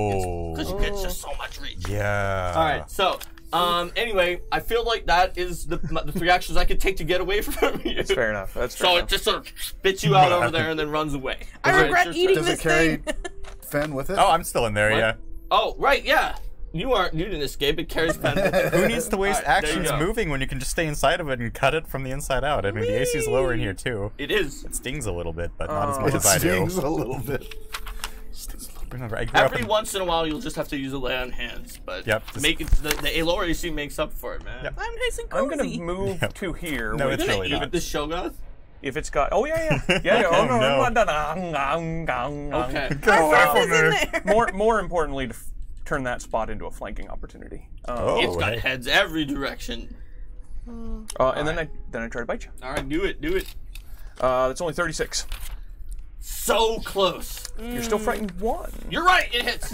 Speaker 1: Because you get just so much reach.
Speaker 2: Yeah.
Speaker 1: All right, so anyway, I feel like that is the 3 actions I could take to get away from you.
Speaker 4: That's fair enough. That's fair
Speaker 1: So
Speaker 4: enough.
Speaker 1: it just sort of spits you out over there and then runs away.
Speaker 3: I
Speaker 1: All right,
Speaker 3: regret
Speaker 1: it's your
Speaker 3: eating
Speaker 1: turn.
Speaker 5: Does
Speaker 3: this
Speaker 5: it carry
Speaker 3: thing.
Speaker 5: Fen with it?
Speaker 2: Oh, I'm still in there,
Speaker 1: What?
Speaker 2: yeah.
Speaker 1: Oh, right, yeah. You didn't escape. It carries pen with it.
Speaker 2: Who needs to waste
Speaker 1: Alright, there you
Speaker 2: actions
Speaker 1: go.
Speaker 2: moving when you can just stay inside of it and cut it from the inside out? I mean, the AC is lower in here, too.
Speaker 1: It is.
Speaker 2: It stings a little bit, but not as much
Speaker 5: It
Speaker 2: as I do.
Speaker 5: stings a little bit.
Speaker 2: Remember, I grew up
Speaker 1: Every
Speaker 2: in-
Speaker 1: once in a while, you'll just have to use a lay on hands, but
Speaker 2: Yep, just-
Speaker 1: make it the lower AC makes up for it, man.
Speaker 2: Yep.
Speaker 3: I'm nice and
Speaker 4: I'm
Speaker 3: cozy.
Speaker 4: gonna move to here.
Speaker 2: No,
Speaker 4: which-
Speaker 2: it's
Speaker 1: Gonna
Speaker 2: really
Speaker 1: eat
Speaker 2: not.
Speaker 1: the Shogoth?
Speaker 4: if it's got. Oh yeah. Oh
Speaker 2: Oh,
Speaker 4: no.
Speaker 1: Okay.
Speaker 2: Go away from
Speaker 3: Is in
Speaker 2: me.
Speaker 3: there.
Speaker 4: More importantly, to turn that spot into a flanking opportunity.
Speaker 2: Oh,
Speaker 1: It's got
Speaker 2: hey.
Speaker 1: heads every direction.
Speaker 4: And then I try to bite you.
Speaker 1: All right, do it.
Speaker 4: That's only 36.
Speaker 1: So close.
Speaker 4: You're still frightened one.
Speaker 1: You're right. It hits.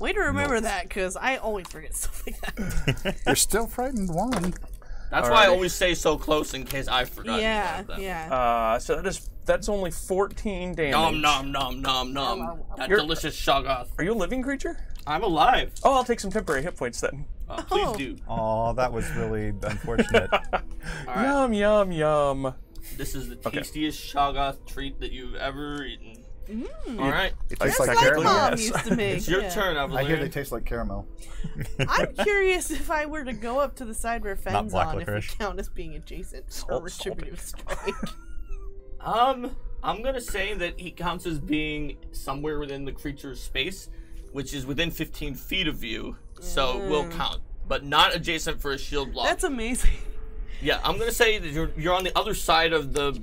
Speaker 3: Way to remember that, because I always forget stuff like that.
Speaker 5: You're still frightened one.
Speaker 1: That's why I
Speaker 4: Alrighty.
Speaker 1: always say so close in case I forgot.
Speaker 3: Yeah,
Speaker 1: Them.
Speaker 3: yeah.
Speaker 4: So that's only 14 damage.
Speaker 1: Nom. That
Speaker 4: You're-
Speaker 1: delicious Shogoth.
Speaker 4: Are you a living creature?
Speaker 1: I'm alive.
Speaker 4: Oh, I'll take some temporary hit points then.
Speaker 1: Please
Speaker 3: Oh.
Speaker 1: do.
Speaker 2: Oh, that was really unfortunate.
Speaker 1: All right.
Speaker 4: Yum yum yum.
Speaker 1: This is the tastiest Shogoth treat that you've ever eaten. All right.
Speaker 5: It
Speaker 3: That's
Speaker 5: tastes like
Speaker 3: like
Speaker 5: caramel.
Speaker 3: Mom
Speaker 4: yes.
Speaker 3: used to make.
Speaker 1: It's your
Speaker 3: yeah.
Speaker 1: turn,
Speaker 5: I hear they
Speaker 1: Evelyn.
Speaker 5: taste like caramel.
Speaker 3: I'm curious if I were to go up to the side where Fen's
Speaker 2: black
Speaker 3: on, if we
Speaker 2: licorice.
Speaker 3: count as being adjacent or
Speaker 4: Salt,
Speaker 3: retributive strike.
Speaker 1: I'm gonna say that he counts as being somewhere within the creature's space, which is within 15 feet of you, so it will count, but not adjacent for a shield block.
Speaker 3: That's amazing.
Speaker 1: Yeah, I'm gonna say that you're on the other side of the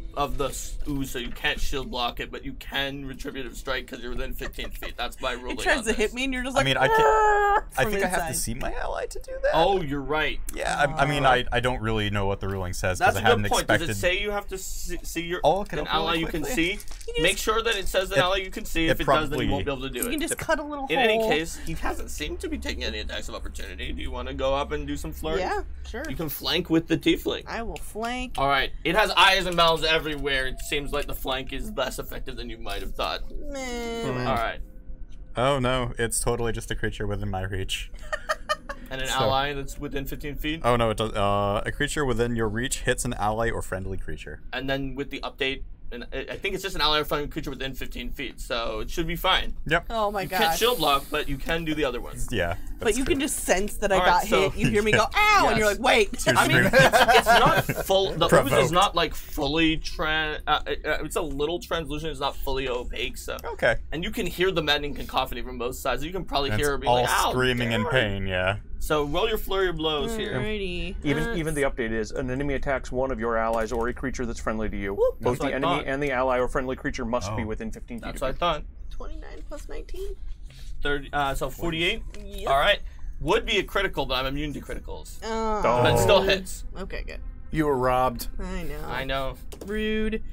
Speaker 1: ooze, so you can't shield block it, but you can retributive strike because you're within 15 feet. That's my ruling.
Speaker 3: It tries
Speaker 1: on
Speaker 3: to
Speaker 1: this.
Speaker 3: hit me, and you're just
Speaker 2: I
Speaker 3: like,
Speaker 2: mean, I
Speaker 3: from
Speaker 2: think I have to
Speaker 3: inside.
Speaker 2: see my ally to do that.
Speaker 1: Oh, you're right.
Speaker 2: Yeah, I mean, I don't really know what the ruling says
Speaker 1: That's
Speaker 2: because
Speaker 1: a
Speaker 2: I hadn't
Speaker 1: good point.
Speaker 2: expected.
Speaker 1: Does it say you have to see your
Speaker 2: Oh, look it
Speaker 1: an
Speaker 2: up really
Speaker 1: ally you can
Speaker 2: quickly.
Speaker 1: see? Make sure that it says an
Speaker 2: It-
Speaker 1: ally you can see. If
Speaker 2: it
Speaker 1: it does, then
Speaker 2: probably-
Speaker 1: you won't be able to do
Speaker 3: You
Speaker 1: it.
Speaker 3: can just cut a little
Speaker 1: In
Speaker 3: hole.
Speaker 1: any case, he hasn't seemed to be taking any attacks of opportunity. Do you want to go up and do some flurries?
Speaker 3: Yeah, sure.
Speaker 1: You can flank with the tiefling.
Speaker 3: I will flank.
Speaker 1: All right. It has eyes and mouths everywhere. It seems like the flank is less effective than you might have thought.
Speaker 3: Meh.
Speaker 1: All right.
Speaker 2: Oh no, it's totally just a creature within my reach.
Speaker 1: And an ally that's within 15 feet.
Speaker 2: Oh no, it does. A creature within your reach hits an ally or friendly creature.
Speaker 1: And then with the update, and I think it's just an ally or friendly creature within 15 feet, so it should be fine.
Speaker 2: Yep.
Speaker 3: Oh my
Speaker 1: You can't
Speaker 3: gosh.
Speaker 1: shield block, but you can do the other ones.
Speaker 2: Yeah.
Speaker 3: But
Speaker 2: that's
Speaker 3: you
Speaker 2: true.
Speaker 3: can just sense that I
Speaker 1: All
Speaker 3: got
Speaker 1: right, so-
Speaker 3: hit. You hear me go, ow, and you're
Speaker 1: Yes.
Speaker 3: like, wait.
Speaker 2: Your
Speaker 1: I mean,
Speaker 2: scream.
Speaker 1: it's not full. The ooze is
Speaker 2: Provoked.
Speaker 1: not like fully it's a little translucent. It's not fully opaque. So,
Speaker 2: Okay.
Speaker 1: and you can hear the maddening cacophony from both sides. You can probably
Speaker 2: And
Speaker 1: hear her
Speaker 2: it's
Speaker 1: be
Speaker 2: all
Speaker 1: like, "Ow,
Speaker 2: screaming in
Speaker 1: damn."
Speaker 2: pain. Yeah.
Speaker 1: So roll your flurry of blows here.
Speaker 3: Alrighty.
Speaker 4: Even the update is an enemy attacks one of your allies or a creature that's friendly to you.
Speaker 3: Whoop.
Speaker 4: Both
Speaker 1: That's what
Speaker 4: the
Speaker 1: I
Speaker 4: enemy
Speaker 1: thought.
Speaker 4: and the ally or friendly creature must be
Speaker 2: Oh.
Speaker 4: within 15 feet
Speaker 1: That's
Speaker 4: of
Speaker 1: what I
Speaker 4: you.
Speaker 1: thought.
Speaker 3: 29 plus 19?
Speaker 1: 30. So 48.
Speaker 3: Yep.
Speaker 1: All right. Would be a critical, but I'm immune to criticals.
Speaker 3: Oh.
Speaker 1: But it still hits.
Speaker 3: Okay, good.
Speaker 5: You were robbed.
Speaker 3: I know.
Speaker 1: I know.
Speaker 3: Rude.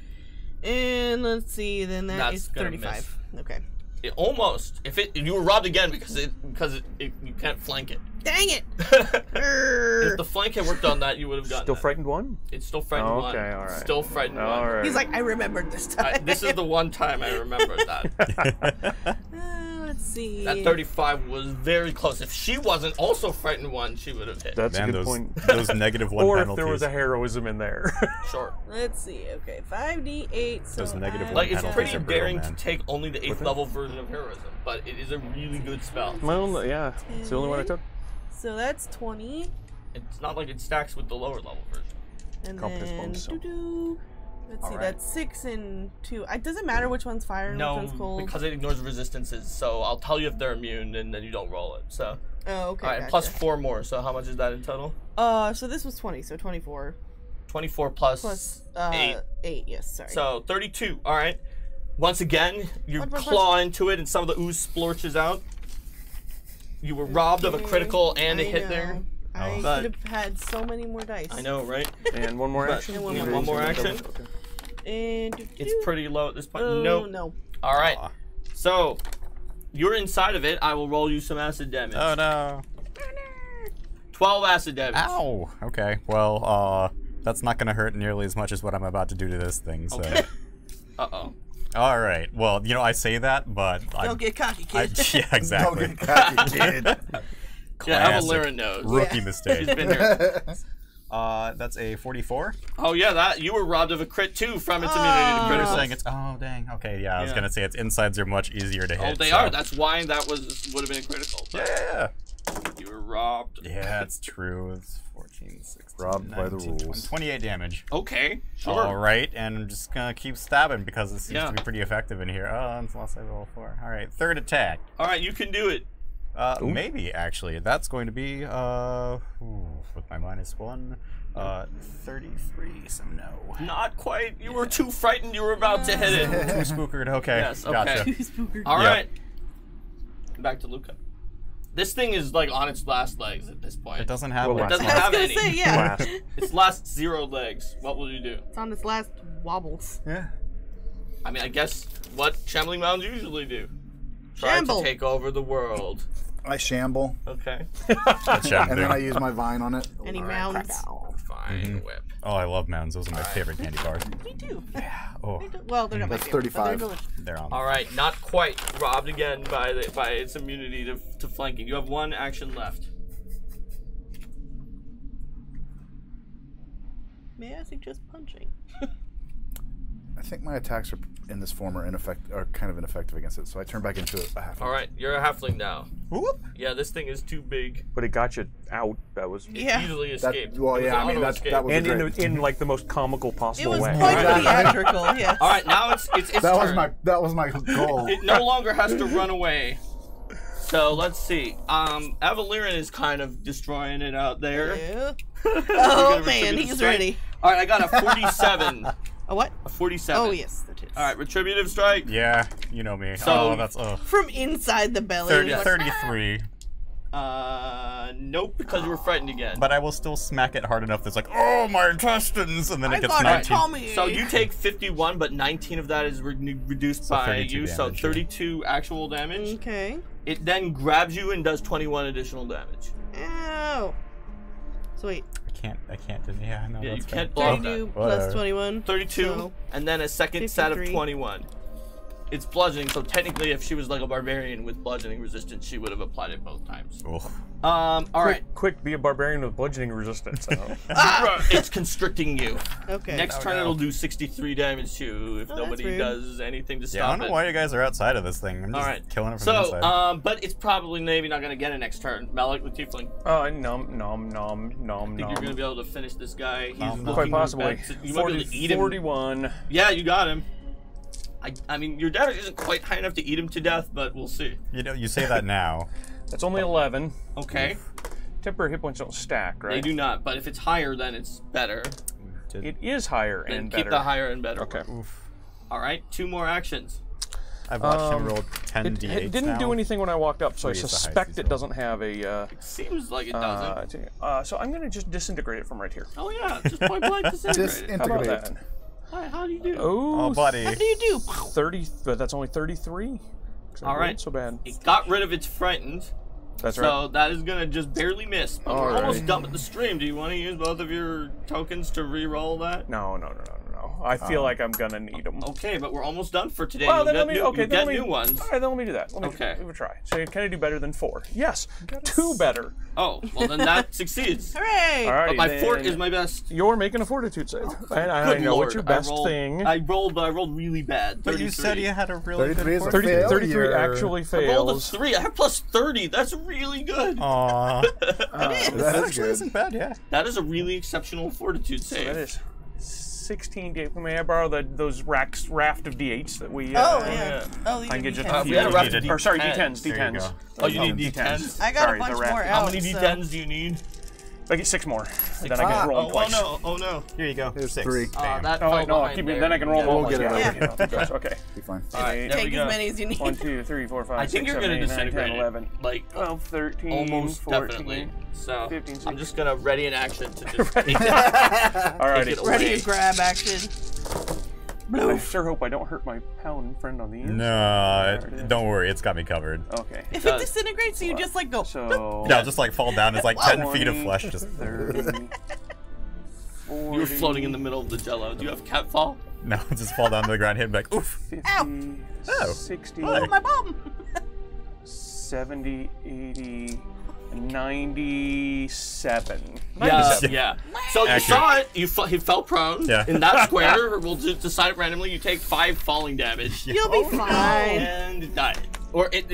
Speaker 3: And let's see, then that
Speaker 1: That's
Speaker 3: is
Speaker 1: gonna
Speaker 3: 35. Okay.
Speaker 1: It almost. If you were robbed again because you can't flank it.
Speaker 3: Dang it!
Speaker 1: If the flank had worked on that, you would have gotten
Speaker 4: Still
Speaker 1: that.
Speaker 4: frightened one?
Speaker 1: It's still frightened one.
Speaker 4: Okay, all right.
Speaker 1: Still frightened one.
Speaker 4: All right.
Speaker 3: He's like, I remembered this time.
Speaker 1: This is the one time I remember that.
Speaker 3: Let's see.
Speaker 1: That 35 was very close. If she wasn't also frightened one, she would have hit.
Speaker 4: That's
Speaker 2: Man,
Speaker 4: a good
Speaker 2: those,
Speaker 4: point.
Speaker 2: those negative one
Speaker 4: Or if
Speaker 2: penalties.
Speaker 4: there was a heroism in there.
Speaker 1: Sure.
Speaker 3: Let's see. Okay, 5d8. So
Speaker 2: Those negative
Speaker 3: I
Speaker 1: Like, it's
Speaker 2: penalties
Speaker 1: pretty
Speaker 2: are brutal,
Speaker 1: daring
Speaker 2: man.
Speaker 1: to take only the 8th level version of heroism, but it is a really good spell.
Speaker 4: Well, yeah, it's the only one I took.
Speaker 3: So that's 20.
Speaker 1: It's not like it stacks with the lower level version.
Speaker 3: And
Speaker 4: Competence
Speaker 3: then
Speaker 4: bonus, so.
Speaker 3: doo-doo. Let's see,
Speaker 1: Alright.
Speaker 3: that's 6 and 2. It doesn't matter which one's fire and
Speaker 1: No,
Speaker 3: which one's cold.
Speaker 1: because it ignores resistances, so I'll tell you if they're immune, and then you don't roll it. So,
Speaker 3: Oh, okay.
Speaker 1: alright,
Speaker 3: Gotcha.
Speaker 1: plus 4 more. So how much is that in total?
Speaker 3: So this was 20, so 24.
Speaker 1: 24 plus,
Speaker 3: Plus
Speaker 1: 8.
Speaker 3: 8, yes, sorry.
Speaker 1: So 32. All right. Once again, you
Speaker 3: Punch, punch,
Speaker 1: claw into it, and some of the ooze splorches out. You were robbed of a critical and a
Speaker 3: I
Speaker 1: hit
Speaker 3: know.
Speaker 1: there.
Speaker 3: I
Speaker 1: But-
Speaker 3: could have had so many more dice.
Speaker 1: I know, right?
Speaker 4: And one more
Speaker 1: But-
Speaker 4: action.
Speaker 3: And one
Speaker 1: Yeah,
Speaker 3: more
Speaker 1: one more action.
Speaker 4: Okay.
Speaker 3: And
Speaker 1: It's pretty low at this point.
Speaker 3: Oh,
Speaker 1: Nope.
Speaker 3: no.
Speaker 1: All right.
Speaker 2: Aw.
Speaker 1: So you're inside of it. I will roll you some acid damage.
Speaker 2: Oh no.
Speaker 1: 12 acid damage.
Speaker 2: Ow. Okay. Well, that's not gonna hurt nearly as much as what I'm about to do to this thing. So.
Speaker 1: Okay. Uh-oh.
Speaker 2: All right. Well, you know, I say that, but
Speaker 3: Don't get cocky, kid.
Speaker 2: yeah, exactly.
Speaker 5: Don't get cocky, kid.
Speaker 1: Yeah,
Speaker 2: Classic.
Speaker 1: Avalira knows.
Speaker 2: Rookie
Speaker 3: Yeah.
Speaker 2: mistake.
Speaker 1: She's been here.
Speaker 2: That's a 44.
Speaker 1: Oh yeah, that you were robbed of a crit too from its immunity to
Speaker 2: You're
Speaker 1: critical.
Speaker 2: saying it's oh dang. Okay, yeah, I was
Speaker 1: Yeah.
Speaker 2: gonna say its insides are much easier to hit.
Speaker 1: Oh, they
Speaker 2: so-
Speaker 1: are. That's why that would have been a critical. But
Speaker 2: Yeah.
Speaker 1: you were robbed.
Speaker 2: Yeah, it's true. It's 14, 16,
Speaker 5: Robbed by the
Speaker 2: 19,
Speaker 5: rules.
Speaker 2: 28 damage.
Speaker 1: Okay. Sure.
Speaker 2: All right, and I'm just gonna keep stabbing because it seems
Speaker 1: Yeah.
Speaker 2: to be pretty effective in here. Oh, unless I roll 4. All right, third attack.
Speaker 1: All right, you can do it.
Speaker 2: Maybe actually, that's going to be with my -1, 33. So no.
Speaker 1: Not quite. You were too frightened. You were about to hit it.
Speaker 2: Too spookered. Okay.
Speaker 1: Yes, okay.
Speaker 2: Gotcha.
Speaker 1: All
Speaker 2: Yep.
Speaker 1: right. Back to Luca. This thing is like on its last legs at this point.
Speaker 2: It doesn't have
Speaker 4: Well,
Speaker 2: last
Speaker 1: doesn't
Speaker 2: one.
Speaker 3: I was
Speaker 1: have
Speaker 3: gonna
Speaker 1: any.
Speaker 3: say, yeah.
Speaker 4: Last.
Speaker 1: Its last 0 legs. What will you do?
Speaker 3: It's on its last wobbles.
Speaker 2: Yeah.
Speaker 1: I mean, I guess what shambling mounds usually do. Try
Speaker 3: Shamble.
Speaker 1: to take over the world.
Speaker 5: I shamble,
Speaker 1: Okay.
Speaker 5: and then I use my vine on it.
Speaker 3: Any
Speaker 1: Alright,
Speaker 3: mounds?
Speaker 1: Fine whip.
Speaker 2: Oh, I love mounds. Those are my favorite candy bars.
Speaker 3: Me too.
Speaker 2: Oh,
Speaker 3: Well, they're not my
Speaker 5: That's
Speaker 3: favorite, but they're
Speaker 5: 35.
Speaker 3: delicious.
Speaker 2: they're on.
Speaker 1: All right, not quite robbed again by its immunity to flanking. You have 1 action left.
Speaker 3: May I suggest punching?
Speaker 5: I think my attacks are in this form are kind of ineffective against it, so I turn back into a half.
Speaker 1: All right, you're a halfling now.
Speaker 2: Whoop.
Speaker 1: Yeah, this thing is too big.
Speaker 4: But it got you out. That was.
Speaker 3: Yeah.
Speaker 1: Easily
Speaker 5: That,
Speaker 1: escaped.
Speaker 5: well,
Speaker 1: It was
Speaker 5: yeah,
Speaker 1: an
Speaker 5: I mean
Speaker 1: auto
Speaker 5: that
Speaker 1: escape.
Speaker 5: was
Speaker 4: And
Speaker 5: great.
Speaker 4: in like the most comical
Speaker 3: It
Speaker 4: possible
Speaker 3: was
Speaker 4: way.
Speaker 3: quite
Speaker 1: Alright.
Speaker 3: theatrical, yes.
Speaker 1: All right, now it's
Speaker 5: that
Speaker 1: turn.
Speaker 5: was my goal.
Speaker 1: It no longer has to run away. So let's see. Avaliran is kind of destroying it out there.
Speaker 3: Yeah.
Speaker 1: You're
Speaker 3: Oh
Speaker 1: gonna
Speaker 3: man,
Speaker 1: retributive
Speaker 3: he's
Speaker 1: strike?
Speaker 3: ready.
Speaker 1: All right, I got a 47.
Speaker 3: A what?
Speaker 1: A 47.
Speaker 3: Oh yes, that is.
Speaker 1: All right, retributive strike.
Speaker 2: Yeah, you know me.
Speaker 1: So-
Speaker 2: oh, that's
Speaker 3: From inside the belly.
Speaker 2: 30,
Speaker 3: Like,
Speaker 2: 33.
Speaker 1: Nope, because you were frightened again.
Speaker 2: But I will still smack it hard enough that's like, oh, my intestines! And then
Speaker 3: I
Speaker 2: it gets
Speaker 3: got a
Speaker 2: 19.
Speaker 3: Tommy.
Speaker 1: So you take 51, but 19 of that is reduced
Speaker 2: So
Speaker 1: by
Speaker 2: 32
Speaker 1: you, so
Speaker 2: damage, yeah.
Speaker 1: 32 actual damage.
Speaker 3: Okay.
Speaker 1: It then grabs you and does 21 additional damage.
Speaker 3: Ow. So wait,
Speaker 2: I can't do yeah, no,
Speaker 1: Yeah,
Speaker 2: that's
Speaker 1: you
Speaker 2: fair.
Speaker 1: can't block that.
Speaker 3: 32
Speaker 2: Whatever.
Speaker 3: plus 21.
Speaker 1: 32,
Speaker 3: So,
Speaker 1: and then a second set of
Speaker 3: 53.
Speaker 1: 21. It's bludgeoning, so technically if she was like a barbarian with bludgeoning resistance, she would have applied it both times.
Speaker 2: Ugh.
Speaker 1: Alright.
Speaker 4: Quick, be a barbarian with bludgeoning resistance.
Speaker 1: It's constricting you.
Speaker 3: okay.
Speaker 1: Next turn
Speaker 2: no.
Speaker 1: it'll do 63 damage to you if
Speaker 3: Oh, that's
Speaker 1: nobody
Speaker 3: rude.
Speaker 1: does anything to
Speaker 2: Yeah, I
Speaker 1: stop
Speaker 2: don't know
Speaker 1: it.
Speaker 2: why you guys are outside of this thing. I'm just
Speaker 1: Alright.
Speaker 2: killing it from the
Speaker 1: So,
Speaker 2: inside.
Speaker 1: but it's probably maybe not gonna get it next turn. Malik the Tiefling.
Speaker 4: Oh, nom nom nom nom
Speaker 1: I think you're gonna
Speaker 4: nom.
Speaker 1: be able to finish this guy. He's
Speaker 2: Nom, nom.
Speaker 1: looking
Speaker 4: Quite possibly.
Speaker 1: back to- You might be able to eat him.
Speaker 4: 41.
Speaker 1: Yeah, you got him. I mean, your damage isn't quite high enough to eat him to death, but we'll see.
Speaker 2: You know, you say that now.
Speaker 4: That's only 11.
Speaker 1: Okay.
Speaker 4: Temporary hit points don't stack, right?
Speaker 1: They do not, but if it's higher, then it's better.
Speaker 4: It is higher
Speaker 1: Then
Speaker 4: and
Speaker 1: keep
Speaker 4: better.
Speaker 1: the higher and better.
Speaker 4: Okay.
Speaker 1: All right, 2 more actions.
Speaker 2: I've watched him roll 10
Speaker 4: It,
Speaker 2: d8s
Speaker 4: it didn't
Speaker 2: now.
Speaker 4: do anything when I walked up, so I
Speaker 2: Three is the highest
Speaker 4: suspect
Speaker 2: he's
Speaker 4: it
Speaker 2: rolled.
Speaker 4: doesn't have a.
Speaker 1: Seems like it doesn't.
Speaker 4: So I'm gonna just disintegrate it from right here.
Speaker 1: Oh yeah, just point blank disintegrate it.
Speaker 4: How about
Speaker 5: Integrate.
Speaker 4: that?
Speaker 1: Hi, how do you do?
Speaker 4: Oh,
Speaker 2: Oh, buddy.
Speaker 3: What do you do?
Speaker 4: 30. But that's only 33.
Speaker 1: All right.
Speaker 4: So bad.
Speaker 1: It got rid of its frightened,
Speaker 4: That's
Speaker 1: so
Speaker 4: right.
Speaker 1: that is gonna just barely miss. But we're
Speaker 4: All
Speaker 1: almost
Speaker 4: right.
Speaker 1: done with the stream. Do you want to use both of your tokens to re-roll that?
Speaker 4: No. though. I feel like I'm gonna need them.
Speaker 1: Okay, but we're almost done for today.
Speaker 4: Well,
Speaker 1: You'll
Speaker 4: then
Speaker 1: get
Speaker 4: let me.
Speaker 1: new,
Speaker 4: Okay,
Speaker 1: you
Speaker 4: then
Speaker 1: get
Speaker 4: let me.
Speaker 1: new ones.
Speaker 4: All right, then let me do that. Let me give it a try. So can I do better than 4? Yes, 2 better.
Speaker 1: Oh, well then that succeeds.
Speaker 3: Hooray!
Speaker 4: All right.
Speaker 1: But my fort is my best.
Speaker 4: You're making a fortitude save. And I
Speaker 1: Good
Speaker 4: know
Speaker 1: Lord,
Speaker 4: what's your best
Speaker 1: I
Speaker 4: thing.
Speaker 1: rolled really bad.
Speaker 2: But you
Speaker 1: 33.
Speaker 2: said you had a really
Speaker 5: 33
Speaker 2: good
Speaker 5: is a
Speaker 2: fortitude.
Speaker 5: failure.
Speaker 4: 33 actually
Speaker 1: I rolled a
Speaker 4: fails.
Speaker 1: 3. I have plus 30. That's really good.
Speaker 2: Aw.
Speaker 5: That is
Speaker 2: Actually
Speaker 5: good.
Speaker 2: isn't bad, yeah.
Speaker 1: That is a really exceptional fortitude save.
Speaker 4: That is 16 d8. May I borrow those raft of d8s that we?
Speaker 3: Oh, yeah. Oh,
Speaker 4: I can get just
Speaker 3: D10s.
Speaker 4: a few.
Speaker 1: we had a raft of
Speaker 4: Or sorry,
Speaker 1: D10s.
Speaker 4: D10s.
Speaker 2: There you
Speaker 4: D10s.
Speaker 2: go.
Speaker 1: Oh, you need D10s?
Speaker 3: I got
Speaker 4: Sorry,
Speaker 3: a bunch
Speaker 4: the raft.
Speaker 3: more out.
Speaker 1: How many
Speaker 3: so-
Speaker 1: D10s do you need?
Speaker 4: I get 6 more. Then I can roll them
Speaker 1: Oh
Speaker 4: twice.
Speaker 1: no! Oh no!
Speaker 2: Here you go.
Speaker 5: Here's
Speaker 2: 6.
Speaker 5: 3.
Speaker 2: Bam.
Speaker 1: That
Speaker 4: Oh
Speaker 1: fell
Speaker 4: wait, no,
Speaker 1: behind
Speaker 4: keep
Speaker 1: there.
Speaker 4: it. Then I can roll them
Speaker 5: We'll
Speaker 4: all
Speaker 5: get it
Speaker 4: together.
Speaker 5: right.
Speaker 4: Okay.
Speaker 5: Be fine.
Speaker 1: All right, there
Speaker 3: Take
Speaker 1: we
Speaker 3: as
Speaker 1: go.
Speaker 3: many as you need.
Speaker 4: 1, 2, 3, 4, 5,
Speaker 1: I think
Speaker 4: 6,
Speaker 1: you're
Speaker 4: 7,
Speaker 1: gonna
Speaker 4: 8, 9, 10,
Speaker 1: disintegrate
Speaker 4: 11,
Speaker 1: it. Like
Speaker 4: 12, 13,
Speaker 1: almost
Speaker 4: 14.
Speaker 1: definitely. So
Speaker 4: 15,
Speaker 1: I'm
Speaker 4: 16.
Speaker 1: just gonna ready an action to just take
Speaker 4: Alrighty.
Speaker 1: it away.
Speaker 3: Ready to grab action.
Speaker 4: I sure hope I don't hurt my paladin friend on the inside.
Speaker 2: No,
Speaker 4: There it is.
Speaker 2: don't worry. It's got me covered.
Speaker 4: Okay.
Speaker 3: If
Speaker 1: does.
Speaker 3: it disintegrates, you just like go.
Speaker 4: So.
Speaker 2: Yeah, I'll just like fall down. It's like 10 feet of
Speaker 4: 20,
Speaker 2: flesh. Just
Speaker 4: 30, 40,
Speaker 1: You were floating in the middle of the jello. Do you have cat fall?
Speaker 2: no, just fall down to the ground, hit like oof.
Speaker 4: 50,
Speaker 3: Ow.
Speaker 2: Oh.
Speaker 4: 60,
Speaker 2: Hi.
Speaker 3: My bum.
Speaker 4: 70, 80, 97.
Speaker 1: Yeah, yeah. So you
Speaker 2: Accurate.
Speaker 1: saw it. He fell prone.
Speaker 2: Yeah.
Speaker 1: In that square, we'll just decide it randomly. You take 5 falling damage.
Speaker 3: You'll be fine.
Speaker 1: And it died. Or it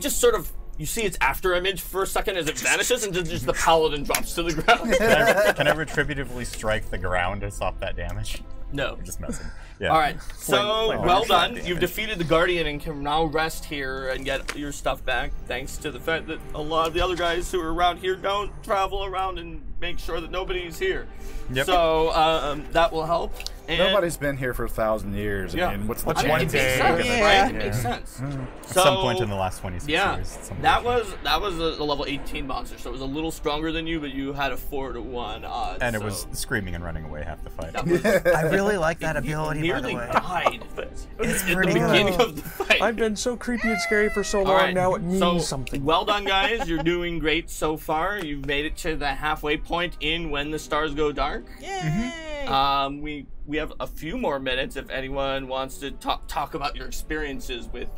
Speaker 1: just sort of. You see its after image for a second as it vanishes, and then just the paladin drops to the ground.
Speaker 2: Can I retributively strike the ground to stop that damage?
Speaker 1: No.
Speaker 2: I'm just messing. Yeah.
Speaker 1: All right. So
Speaker 4: Flame
Speaker 1: well
Speaker 4: damage.
Speaker 1: done.
Speaker 2: Damage.
Speaker 1: You've defeated the guardian and can now rest here and get your stuff back. Thanks to the fact that a lot of the other guys who are around here don't travel around and make sure that nobody's here.
Speaker 2: Yep.
Speaker 1: So that will help. And
Speaker 5: Nobody's been here for 1,000 years.
Speaker 1: Yeah.
Speaker 5: I mean, what's the
Speaker 2: What's
Speaker 1: I mean,
Speaker 2: one
Speaker 1: it makes
Speaker 2: day
Speaker 1: sense,
Speaker 2: gonna-
Speaker 3: Yeah.
Speaker 1: right? It makes sense.
Speaker 2: At some point in the last 26
Speaker 1: Yeah,
Speaker 2: years. somebody-
Speaker 1: that was a level 18 monster, so it was a little stronger than you, but you had a 4-to-1 odds.
Speaker 2: And it
Speaker 1: so
Speaker 2: was screaming and running away half the fight.
Speaker 1: that was
Speaker 6: I really like that ability, by the
Speaker 1: nearly
Speaker 6: way.
Speaker 1: died
Speaker 6: It's
Speaker 1: at the
Speaker 6: pretty
Speaker 1: beginning
Speaker 6: good.
Speaker 1: of the fight.
Speaker 4: I've been so creepy and scary for so
Speaker 1: All
Speaker 4: long,
Speaker 1: right,
Speaker 4: now it means
Speaker 1: so,
Speaker 4: something.
Speaker 1: Well done, guys. You're doing great so far. You've made it to the halfway point in When the Stars Go Dark.
Speaker 3: Yay!
Speaker 1: We have a few more minutes if anyone wants to talk about your experiences with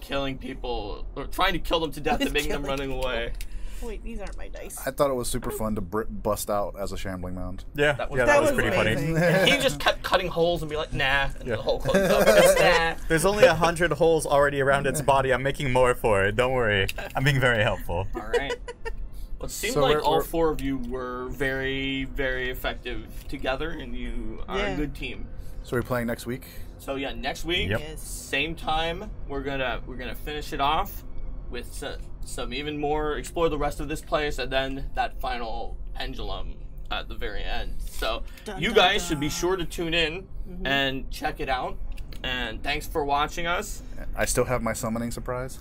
Speaker 1: killing people or trying to kill them to death and making them running away.
Speaker 3: Wait, these aren't my dice.
Speaker 5: I thought it was super fun to bust out as a shambling mound.
Speaker 2: Yeah,
Speaker 1: That was-
Speaker 2: that was pretty
Speaker 3: amazing.
Speaker 2: funny.
Speaker 1: He just kept cutting holes and be like, nah, and the hole closed up. Just, nah.
Speaker 2: There's only 100 holes already around its body. I'm making more for it. Don't worry. I'm being very helpful.
Speaker 1: All right. Well, it seemed
Speaker 5: So
Speaker 1: like
Speaker 5: we're-
Speaker 1: all
Speaker 5: we're-
Speaker 1: 4 of you were very, very effective together, and you are a
Speaker 3: Yeah.
Speaker 1: good team.
Speaker 5: So we're playing next week.
Speaker 1: So yeah, next week,
Speaker 2: Yep.
Speaker 3: Yes.
Speaker 1: same time, we're gonna finish it off with some even more, explore the rest of this place, and then that final pendulum at the very end. So
Speaker 3: Dun,
Speaker 1: you
Speaker 3: dun,
Speaker 1: guys
Speaker 3: dun.
Speaker 1: should be sure to tune in and check it out. And thanks for watching us.
Speaker 5: I still have my summoning surprise.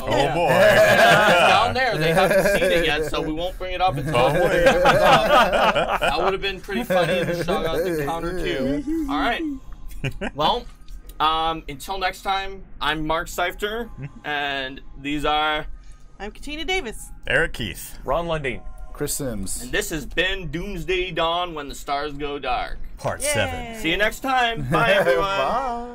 Speaker 2: Oh
Speaker 1: yeah.
Speaker 2: boy.
Speaker 1: It's down there. They haven't seen it yet, so we won't bring it up until
Speaker 2: Oh, boy.
Speaker 1: it comes up. That would have been pretty funny in the Shogun encounter too. All right. Well, until next time, I'm Mark Seifter, and these are,
Speaker 3: I'm Katina Davis.
Speaker 2: Eric Keith.
Speaker 4: Ron Lundeen.
Speaker 5: Chris Sims.
Speaker 1: and this has been Doomsday Dawn When the Stars Go Dark.
Speaker 2: Part
Speaker 3: Yay.
Speaker 2: 7.
Speaker 1: See you next time. Bye, everyone.
Speaker 5: Bye.